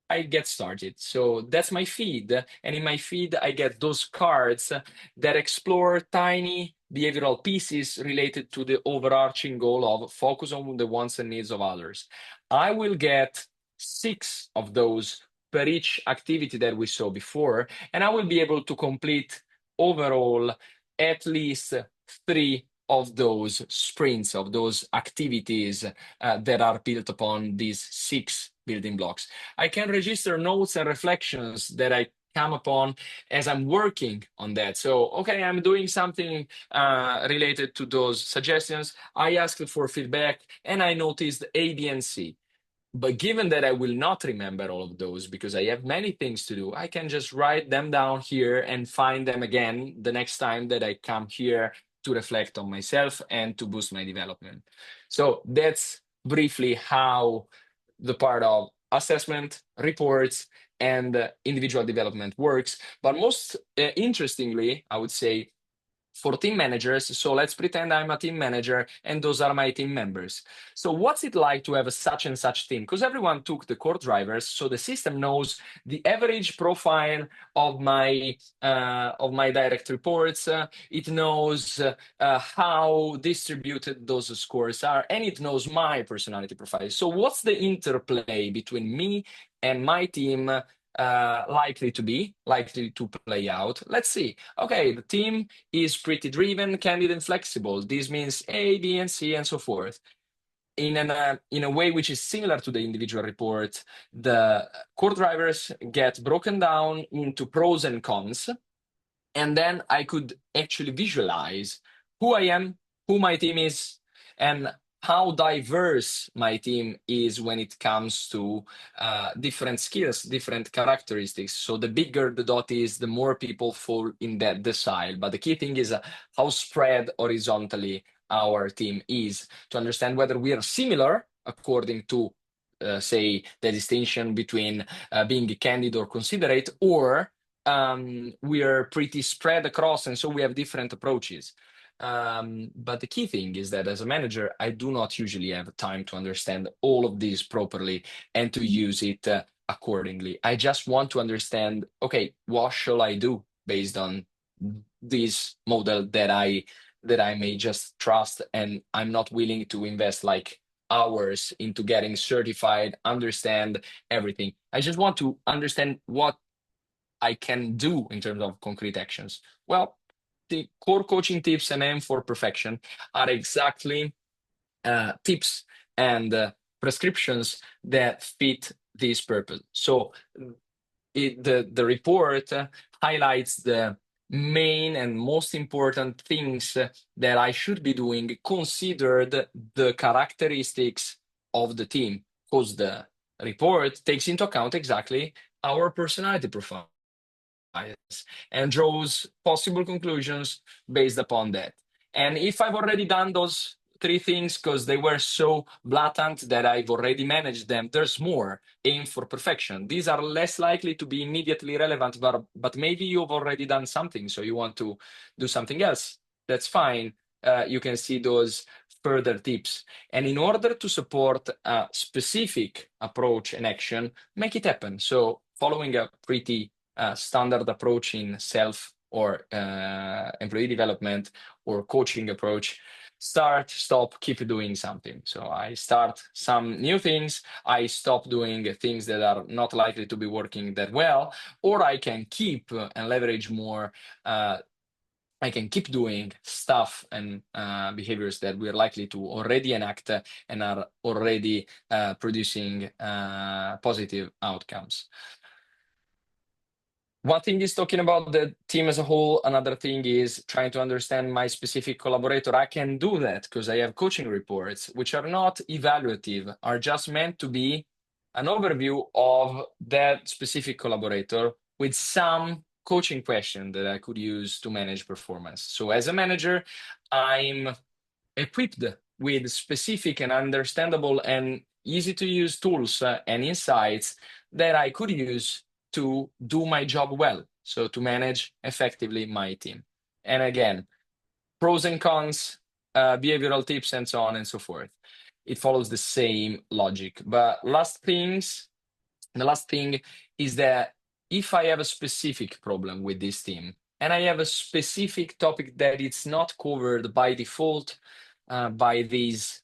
I get started. So that's my feed. And in my feed, I get those cards that explore tiny behavioral pieces related to the overarching goal of focus on the wants and needs of others. I will get 6 of those per each activity that we saw before, and I will be able to complete overall at least 3 of those sprints, of those activities that are built upon these 6 building blocks. I can register notes and reflections that I come upon as I'm working on that. So, okay, I'm doing something related to those suggestions. I asked for feedback and I noticed A, B, and C. But given that I will not remember all of those because I have many things to do, I can just write them down here and find them again the next time that I come here to reflect on myself and to boost my development. So that's briefly how the part of assessment, reports, and individual development works. But most interestingly, I would say for team managers. So let's pretend I'm a team manager and those are my team members. So what's it like to have a such and such team? Because everyone took the core drivers, so the system knows the average profile of my direct reports. It knows how distributed those scores are, and it knows my personality profile. So what's the interplay between me and my team likely to play out? Let's see. Okay, the team is pretty driven, candid, and flexible. This means A, B, and C, and so forth. In a way which is similar to the individual report, the core drivers get broken down into pros and cons, and then I could actually visualize who I am, who my team is, and how diverse my team is when it comes to different skills, different characteristics. So the bigger the dot is, the more people fall in that decile. But the key thing is how spread horizontally our team is, to understand whether we are similar according to, say, the distinction between being candid or considerate, or we are pretty spread across, and so we have different approaches. But the key thing is that as a manager, I do not usually have time to understand all of this properly and to use it accordingly. I just want to understand, okay, what shall I do based on this model that I may just trust, and I'm not willing to invest like hours into getting certified, understand everything. I just want to understand what I can do in terms of concrete actions. Well, the core coaching tips and aim for perfection are exactly tips and prescriptions that fit this purpose. So the report highlights the main and most important things that I should be doing, considered the characteristics of the team, because the report takes into account exactly our personality profile and draws possible conclusions based upon that. And if I've already done those three things because they were so blatant that I've already managed them, there's more. Aim for perfection. These are less likely to be immediately relevant, but maybe you've already done something, so you want to do something else. That's fine. You can see those further tips. And in order to support a specific approach and action, make it happen. So following a pretty standard approach in self or employee development or coaching approach, start, stop, keep doing something. So I start some new things, I stop doing things that are not likely to be working that well, or I can keep and leverage more. I can keep doing stuff and behaviors that we're likely to already enact and are already producing positive outcomes. One thing is talking about the team as a whole. Another thing is trying to understand my specific collaborator. I can do that because I have coaching reports, which are not evaluative, are just meant to be an overview of that specific collaborator with some coaching question that I could use to manage performance. So as a manager, I'm equipped with specific and understandable and easy to use tools and insights that I could use to do my job well, so to manage effectively my team. And again, pros and cons, behavioral tips, and so on and so forth. It follows the same logic. But the last thing is that if I have a specific problem with this team and I have a specific topic that it's not covered by default by this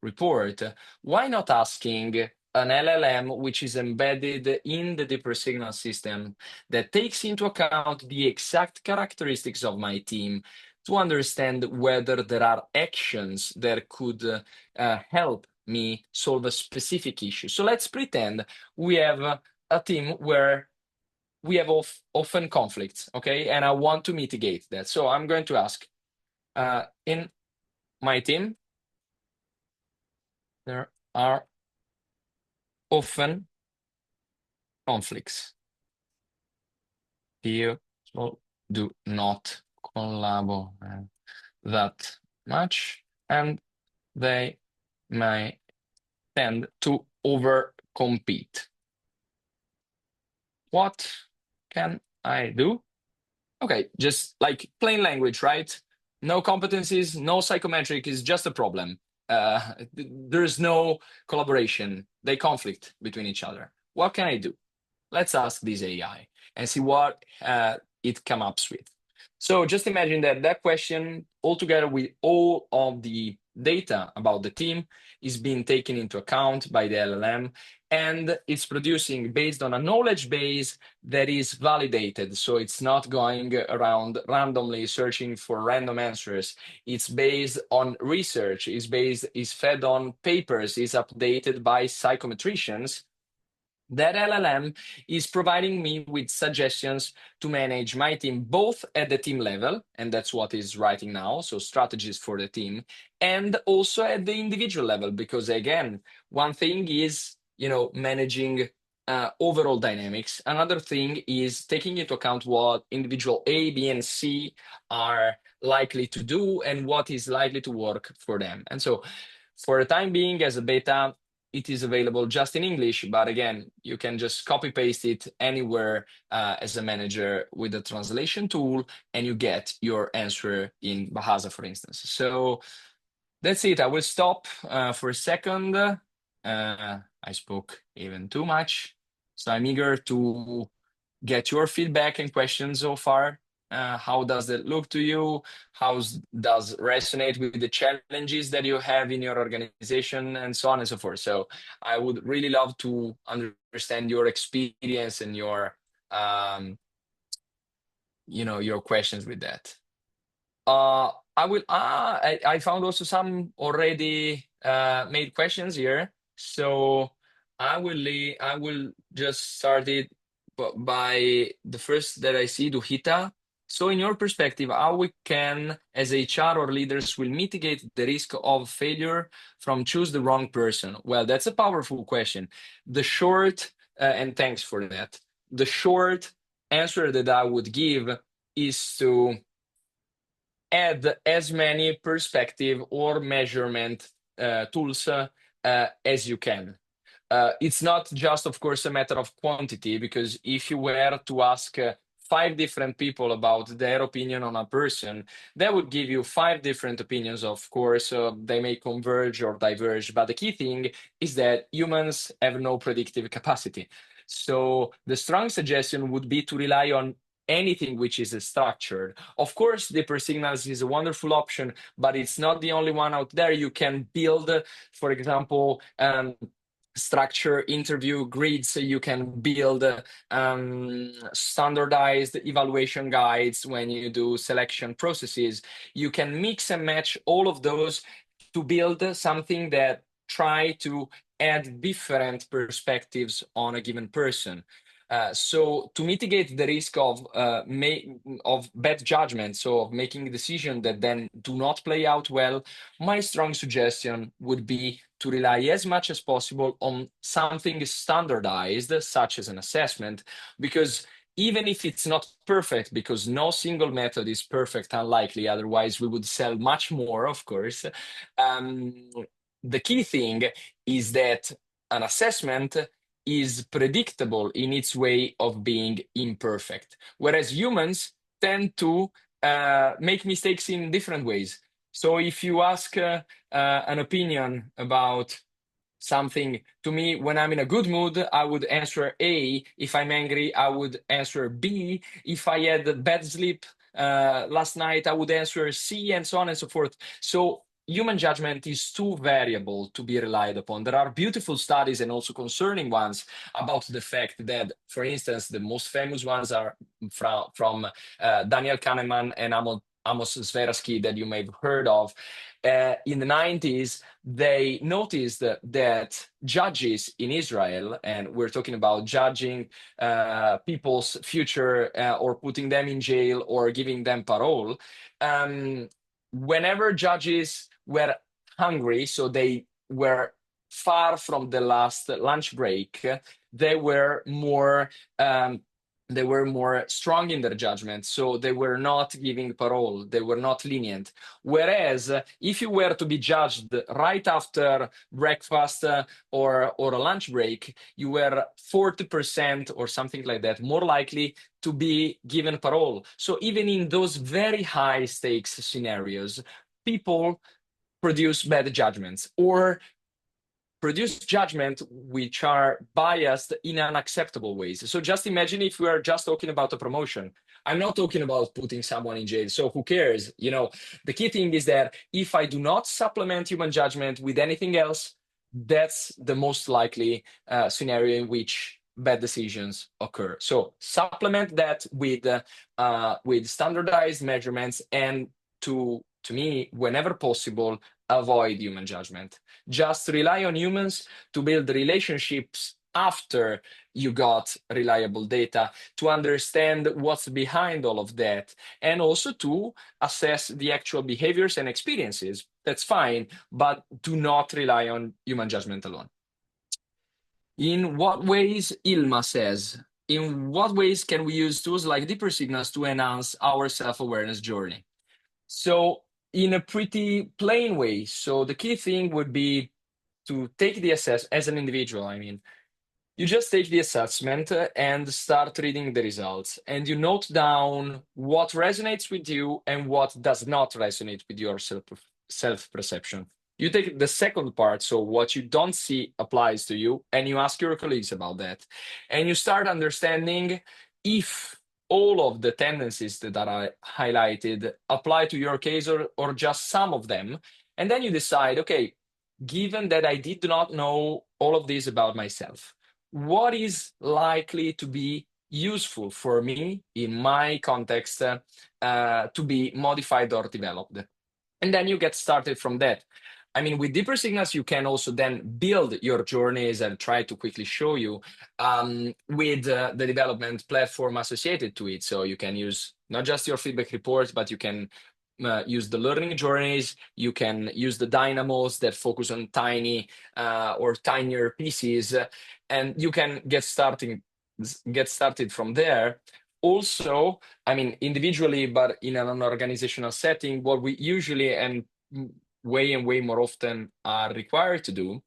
report, why not asking an LLM which is embedded in the Deeper Signal system that takes into account the exact characteristics of my team to understand whether there are actions that could help me solve a specific issue. So let's pretend we have a team where we have often conflicts, okay? And I want to mitigate that. So I'm going to ask, in my team, there are often conflicts. People do not collaborate that much, and they may tend to over-compete. What can I do? Okay, just like plain language, right? No competencies, no psychometric, is just a problem. There's no collaboration. They conflict between each other. What can I do? Let's ask this AI and see what it comes up with. So just imagine that question, altogether with all of the data about the team, is being taken into account by the LLM, and it's producing based on a knowledge base that is validated. So it's not going around randomly searching for random answers. It's based on research, is fed on papers, is updated by psychometricians. That LLM is providing me with suggestions to manage my team, both at the team level, and that's what is writing now, so strategies for the team, and also at the individual level, because again, one thing is, managing overall dynamics. Another thing is taking into account what individual A, B, and C are likely to do and what is likely to work for them. And so for the time being, as a beta, it is available just in English, but again, you can just copy paste it anywhere as a manager with the translation tool, and you get your answer in Bahasa, for instance. So that's it. I will stop for a second. I spoke even too much, so I'm eager to get your feedback and questions so far. How does it look to you? How does resonate with the challenges that you have in your organization, and so on and so forth? So I would really love to understand your experience and your your questions with that. I found also some already made questions here, so I will just start it by the first that I see, Duhita. So in your perspective, how we can, as HR or leaders, will mitigate the risk of failure from choose the wrong person? Well, that's a powerful question. The short, and thanks for that. The short answer that I would give is to add as many perspective or measurement tools as you can. It's not just, of course, a matter of quantity, because if you were to ask 5 different people about their opinion on a person, that would give you 5 different opinions. Of course, they may converge or diverge, but the key thing is that humans have no predictive capacity. So the strong suggestion would be to rely on anything which is structured. Of course, Deeper Signals is a wonderful option, but it's not the only one out there. You can build, for example, structure interview grids. You can build standardized evaluation guides when you do selection processes. You can mix and match all of those to build something that try to add different perspectives on a given person. So to mitigate the risk of bad judgment, so of making a decision that then do not play out well, my strong suggestion would be to rely as much as possible on something standardized, such as an assessment, because even if it's not perfect, because no single method is perfect, unlikely, otherwise we would sell much more, of course. The key thing is that an assessment is predictable in its way of being imperfect, whereas humans tend to make mistakes in different ways. So if you ask an opinion about something to me, when I'm in a good mood, I would answer A. If I'm angry, I would answer B. If I had bad sleep last night, I would answer C, and so on and so forth. So human judgment is too variable to be relied upon. There are beautiful studies and also concerning ones about the fact that, for instance, the most famous ones are from Daniel Kahneman and Amos Tversky that you may have heard of, in the 90s, they noticed that judges in Israel, and we're talking about judging people's future or putting them in jail or giving them parole, um, whenever judges were hungry, so they were far from the last lunch break, they were more um, they were more strong in their judgment, so they were not giving parole, they were not lenient. Whereas if you were to be judged right after breakfast or a lunch break, you were 40% or something like that more likely to be given parole. So even in those very high stakes scenarios, people produce bad judgments or produce judgment which are biased in unacceptable ways. So just imagine if we are just talking about a promotion. I'm not talking about putting someone in jail. So who cares? The key thing is that if I do not supplement human judgment with anything else, that's the most likely scenario in which bad decisions occur. So supplement that with standardized measurements, and to me, whenever possible, avoid human judgment. Just rely on humans to build relationships after you got reliable data, to understand what's behind all of that, and also to assess the actual behaviors and experiences. That's fine, but do not rely on human judgment alone. In what ways, Ilma says, in what ways can we use tools like deeper signals to enhance our self-awareness journey? So in a pretty plain way, so the key thing would be to take the assess as an individual. I mean, you just take the assessment and start reading the results, and you note down what resonates with you and what does not resonate with your self-perception. You take the second part, so what you don't see applies to you, and you ask your colleagues about that. And you start understanding if all of the tendencies that I highlighted apply to your case or just some of them. And then you decide, okay, given that I did not know all of this about myself, what is likely to be useful for me in my context to be modified or developed? And then you get started from that. I mean, with deeper signals, you can also then build your journeys and try to quickly show you with the development platform associated to it. So you can use not just your feedback reports, but you can use the learning journeys. You can use the dynamos that focus on tiny or tinier pieces, and you can get started from there. Also, I mean, individually, but in an organizational setting, what we usually and way more often are required to do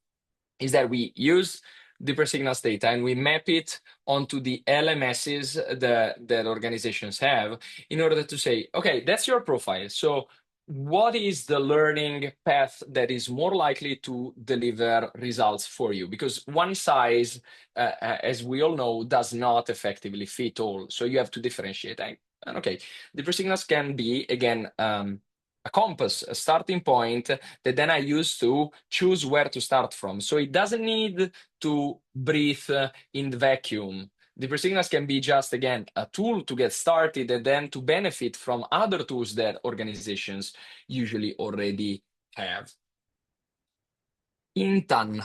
is that we use deeper signals data and we map it onto the LMSs that organizations have in order to say, okay, that's your profile. So what is the learning path that is more likely to deliver results for you? Because one size, as we all know, does not effectively fit all. So you have to differentiate. And okay, deeper signals can be, again, a compass, a starting point that then I use to choose where to start from. So it doesn't need to breathe in the vacuum. Deeper signals can be just, again, a tool to get started and then to benefit from other tools that organizations usually already have. Intan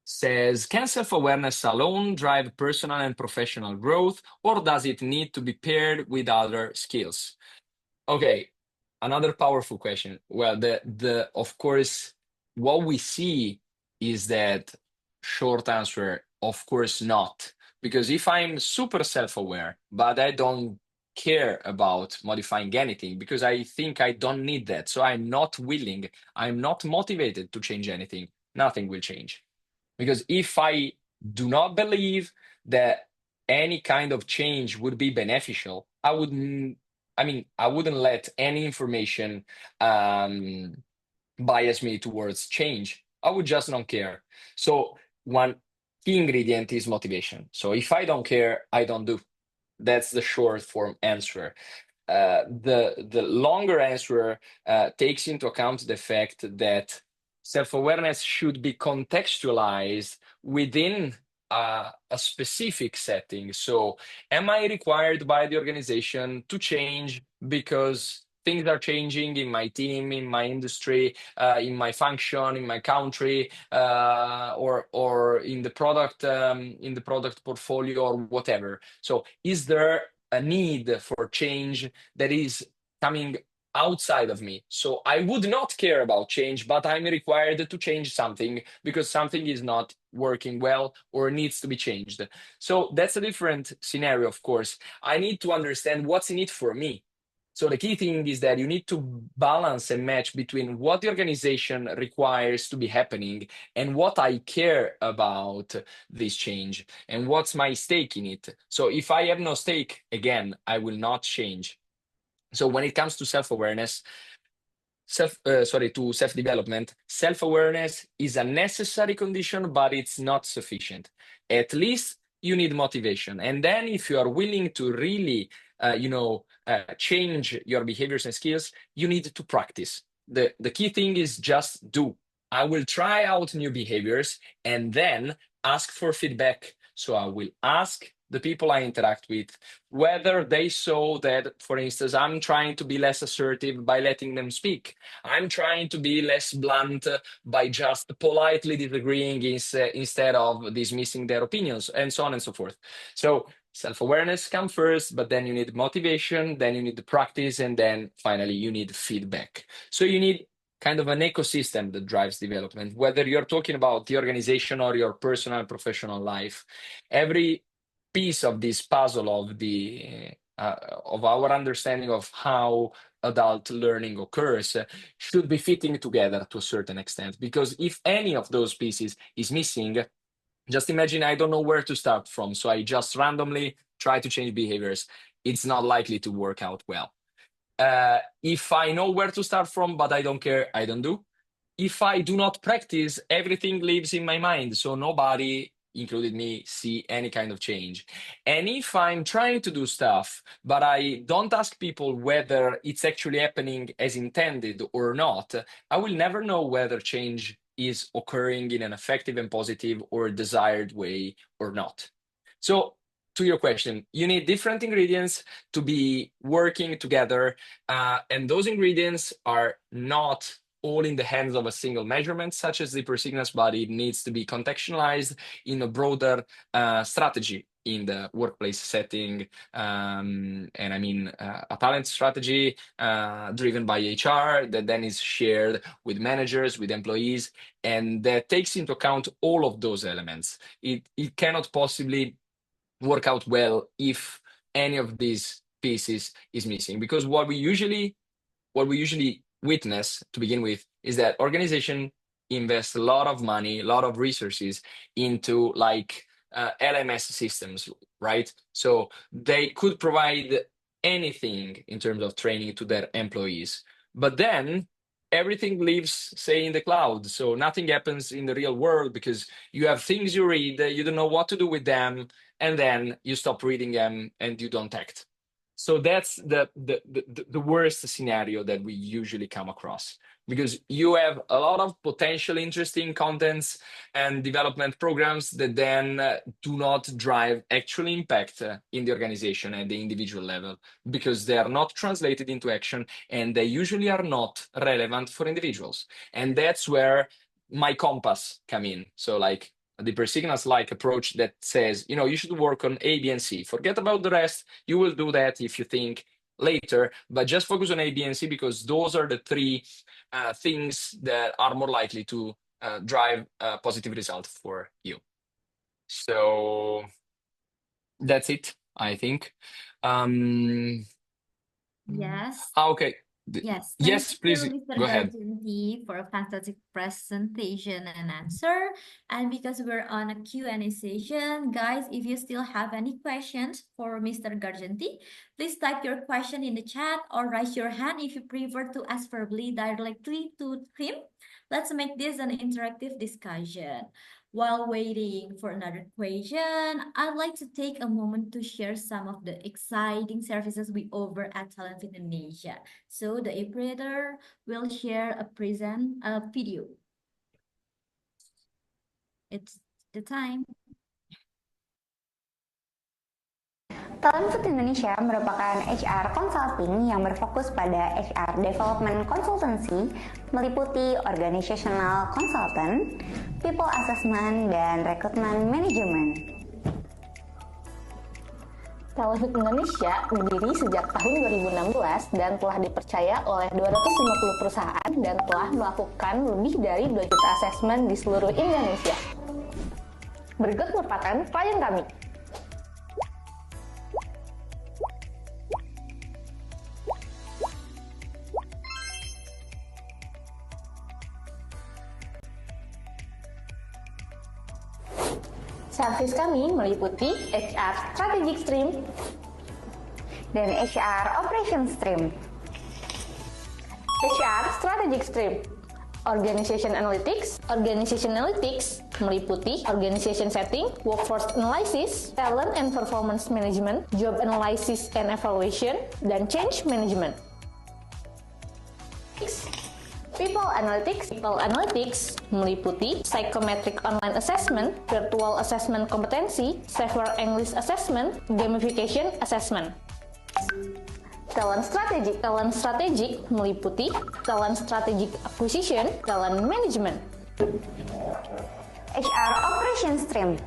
says, can self-awareness alone drive personal and professional growth, or does it need to be paired with other skills? Okay, another powerful question. Well, the of course, what we see is that short answer, of course not. Because if I'm super self-aware, but I don't care about modifying anything because I think I don't need that. So I'm not willing, I'm not motivated to change anything, nothing will change. Because if I do not believe that any kind of change would be beneficial, I wouldn't let any information bias me towards change. I would just not care. So one key ingredient is motivation. So if I don't care, I don't do. That's the short form answer. The longer answer takes into account the fact that self-awareness should be contextualized within a specific setting. So, am I required by the organization to change because things are changing in my team, in my industry, in my function, in my country, or in the product portfolio or whatever. So is there a need for change that is coming outside of me? So I would not care about change, but I'm required to change something because something is not working well or needs to be changed. So that's a different scenario, of course. I need to understand what's in it for me. So the key thing is that you need to balance and match between what the organization requires to be happening and what I care about this change and what's my stake in it. So if I have no stake, again, I will not change. So when it comes to self-awareness, to self-development, self-awareness is a necessary condition, but it's not sufficient. At least you need motivation. And then if you are willing to really, change your behaviors and skills, you need to practice. The key thing is just do. I will try out new behaviors and then ask for feedback. So I will ask the people I interact with whether they saw that, for instance, I'm trying to be less assertive by letting them speak. I'm trying to be less blunt by just politely disagreeing instead of dismissing their opinions, and so on and so forth. So self-awareness comes first, but then you need motivation, then you need the practice, and then finally you need feedback. So you need kind of an ecosystem that drives development, whether you're talking about the organization or your personal and professional life. Every piece of this puzzle of our understanding of how adult learning occurs should be fitting together to a certain extent. Because if any of those pieces is missing, just imagine I don't know where to start from, so I just randomly try to change behaviors. It's not likely to work out well. If I know where to start from, but I don't care, I don't do. If I do not practice, everything lives in my mind, so nobody, including me, see any kind of change. And if I'm trying to do stuff, but I don't ask people whether it's actually happening as intended or not, I will never know whether change is occurring in an effective and positive or desired way or not. So, to your question, you need different ingredients to be working together, and those ingredients are not all in the hands of a single measurement, such as the per signals, but it needs to be contextualized in a broader strategy in the workplace setting. And I mean, a talent strategy driven by HR that then is shared with managers, with employees, and that takes into account all of those elements. It cannot possibly work out well if any of these pieces is missing, because what we usually witness to begin with is that organization invest a lot of money, a lot of resources into like LMS systems, right? So they could provide anything in terms of training to their employees, but then everything lives, say, in the cloud. So nothing happens in the real world because you have things you read, you don't know what to do with them, and then you stop reading them and you don't act. So that's the worst scenario that we usually come across, because you have a lot of potential interesting contents and development programs that then do not drive actual impact in the organization at the individual level, because they are not translated into action and they usually are not relevant for individuals. And that's where my compass come in. So like the per signals like approach that says, you should work on A, B, and C. Forget about the rest. You will do that if you think later, but just focus on A, B, and C, because those are the three things that are more likely to drive a positive result for you. So that's it, I think. Yes. Okay. Yes, thank Yes, you, please Mr. go ahead. Gargenti, for a fantastic presentation and answer. And because we're on a Q&A session, guys, if you still have any questions for Mr. Gargenti, please type your question in the chat or raise your hand if you prefer to ask verbally directly to him. Let's make this an interactive discussion. While waiting for another question, I'd like to take a moment to share some of the exciting services we offer at Talent Indonesia. So the operator will share a video. It's the time. Talent Food Indonesia merupakan HR consulting yang berfokus pada HR development consultancy, meliputi organizational consultant, people assessment, dan recruitment management. Talent Food Indonesia berdiri sejak tahun 2016 dan telah dipercaya oleh 250 perusahaan dan telah melakukan lebih dari 2 juta asesmen di seluruh Indonesia. Berikut merupakan klien kami. Servis kami meliputi HR Strategic Stream dan HR Operation Stream. HR Strategic Stream, Organization Analytics. Organization Analytics meliputi Organization Setting, Workforce Analysis, Talent and Performance Management, Job Analysis and Evaluation, dan Change Management. People Analytics. People Analytics meliputi Psychometric Online Assessment, Virtual Assessment Kompetensi, Safer English Assessment, Gamification Assessment. Talent Strategic. Talent Strategic meliputi Talent Strategic Acquisition, Talent Management. HR Operation Stream,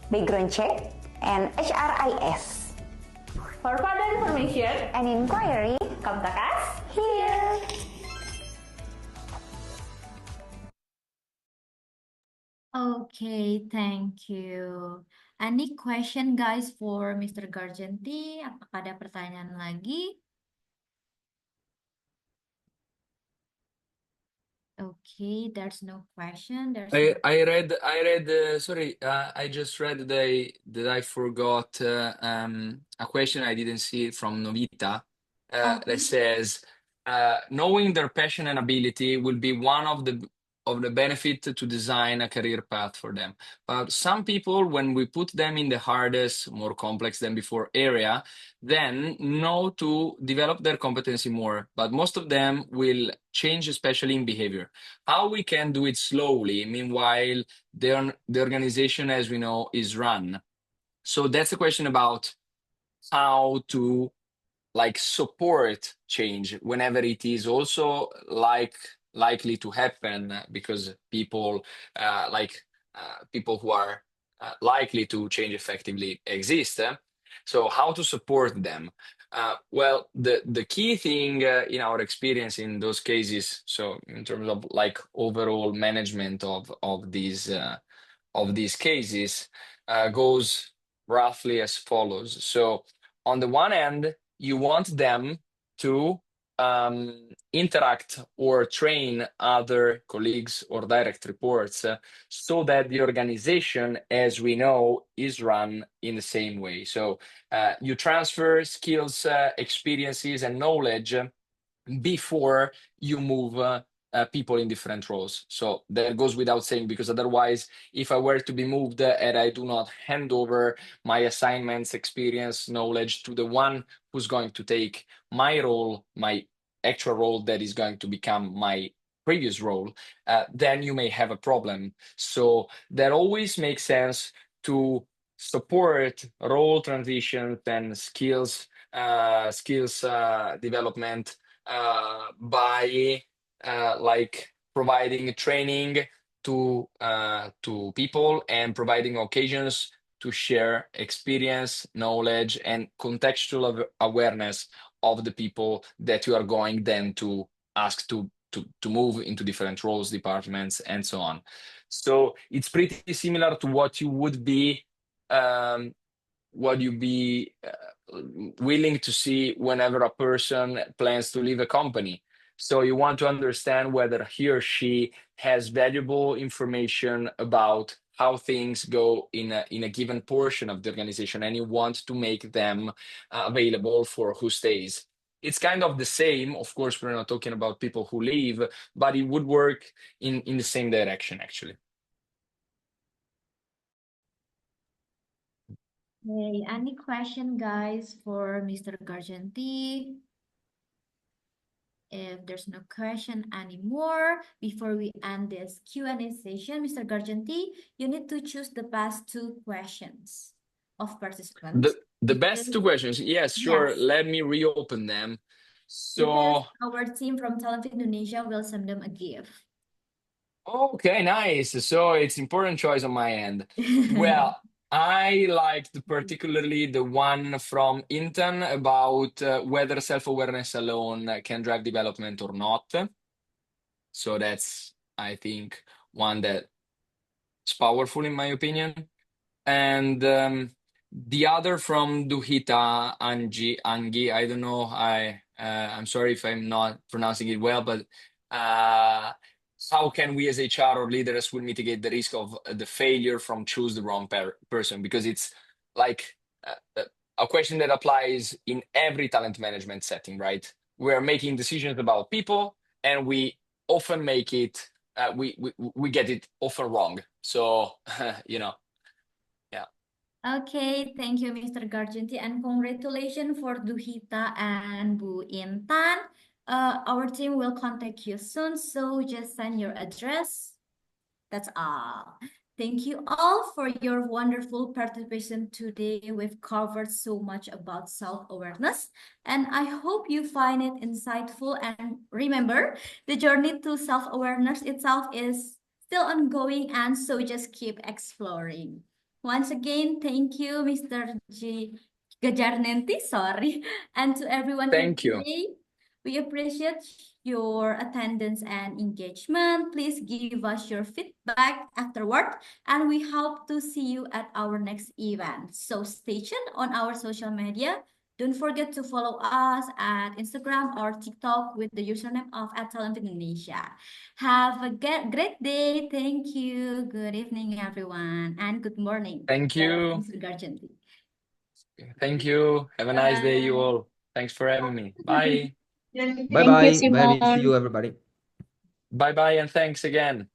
Background Check, and HRIS. For further information and inquiry, contact us here. Okay, thank you. Any question guys for Mr. Gargenti? Apakah ada pertanyaan lagi? Okay, there's no question. I read. Sorry, I just read that I forgot a question I didn't see from Novita that says, knowing their passion and ability will be one of the benefit to design a career path for them. But some people, when we put them in the hardest, more complex than before area, then know to develop their competency more. But most of them will change, especially in behavior. How we can do it slowly, meanwhile the organization, as we know, is run. So that's a question about how to support change whenever it is also likely to happen, because people people who are likely to change effectively exist. So how to support them? Well, the key thing in our experience in those cases, so in terms of overall management of these cases, goes roughly as follows. So on the one hand, you want them to interact or train other colleagues or direct reports so that the organization, as we know, is run in the same way. So you transfer skills, experiences, and knowledge before you move people in different roles. So that goes without saying, because otherwise, if I were to be moved and I do not hand over my assignments, experience, knowledge to the one who's going to take my role, my actual role that is going to become my previous role, then you may have a problem. So that always makes sense to support role transitions and skills development by providing training to people and providing occasions to share experience, knowledge, and contextual awareness of the people that you are going then to ask to move into different roles, departments, and so on. So it's pretty similar to what you would be willing to see whenever a person plans to leave a company. So you want to understand whether he or she has valuable information about how things go in a given portion of the organization, and you want to make them available for who stays. It's kind of the same. Of course, we're not talking about people who leave, but it would work in the same direction, actually. Okay, any question, guys, for Mr. Gargenti? If there's no question anymore, before we end this Q&A session, Mr. Gargenti, you need to choose the past 2 questions of participants. The best two questions. Yes, sure. Yes, Let me reopen them. because So, our team from Talent Indonesia will send them a gift. okay, nice. So it's important choice on my end. Well, I liked particularly the one from Intan about whether self-awareness alone can drive development or not. So that's, I think, one that's powerful in my opinion. And the other from Duhita Angi, I don't know. I'm sorry if I'm not pronouncing it well, but how can we as HR or leaders will mitigate the risk of the failure from choose the wrong person? Because it's like a question that applies in every talent management setting, right? We're making decisions about people, and we often make it. We get it often wrong. So yeah. Okay, thank you, Mr. Gargenti, and congratulations for Duhita and Bu Intan. Our team will contact you soon, so just send your address. That's all. Thank you all for your wonderful participation today. We've covered so much about self-awareness, and I hope you find it insightful. And remember, the journey to self-awareness itself is still ongoing, and so just keep exploring. Once again, thank you, Mr. Gajarnenti, sorry, and to everyone here Thank you. today. We appreciate your attendance and engagement. Please give us your feedback afterward, and we hope to see you at our next event. So stay tuned on our social media. Don't forget to follow us at Instagram or TikTok with the username of @Talent Indonesia. Have a great day. Thank you. Good evening, everyone, and good morning, Thank you. Mr. Gargenti. Thank you. Have a nice day, you Bye. all. Thanks for having me. Bye. Bye Thank you, bye. Bye. Simon. See you, everybody. Bye bye, and thanks again.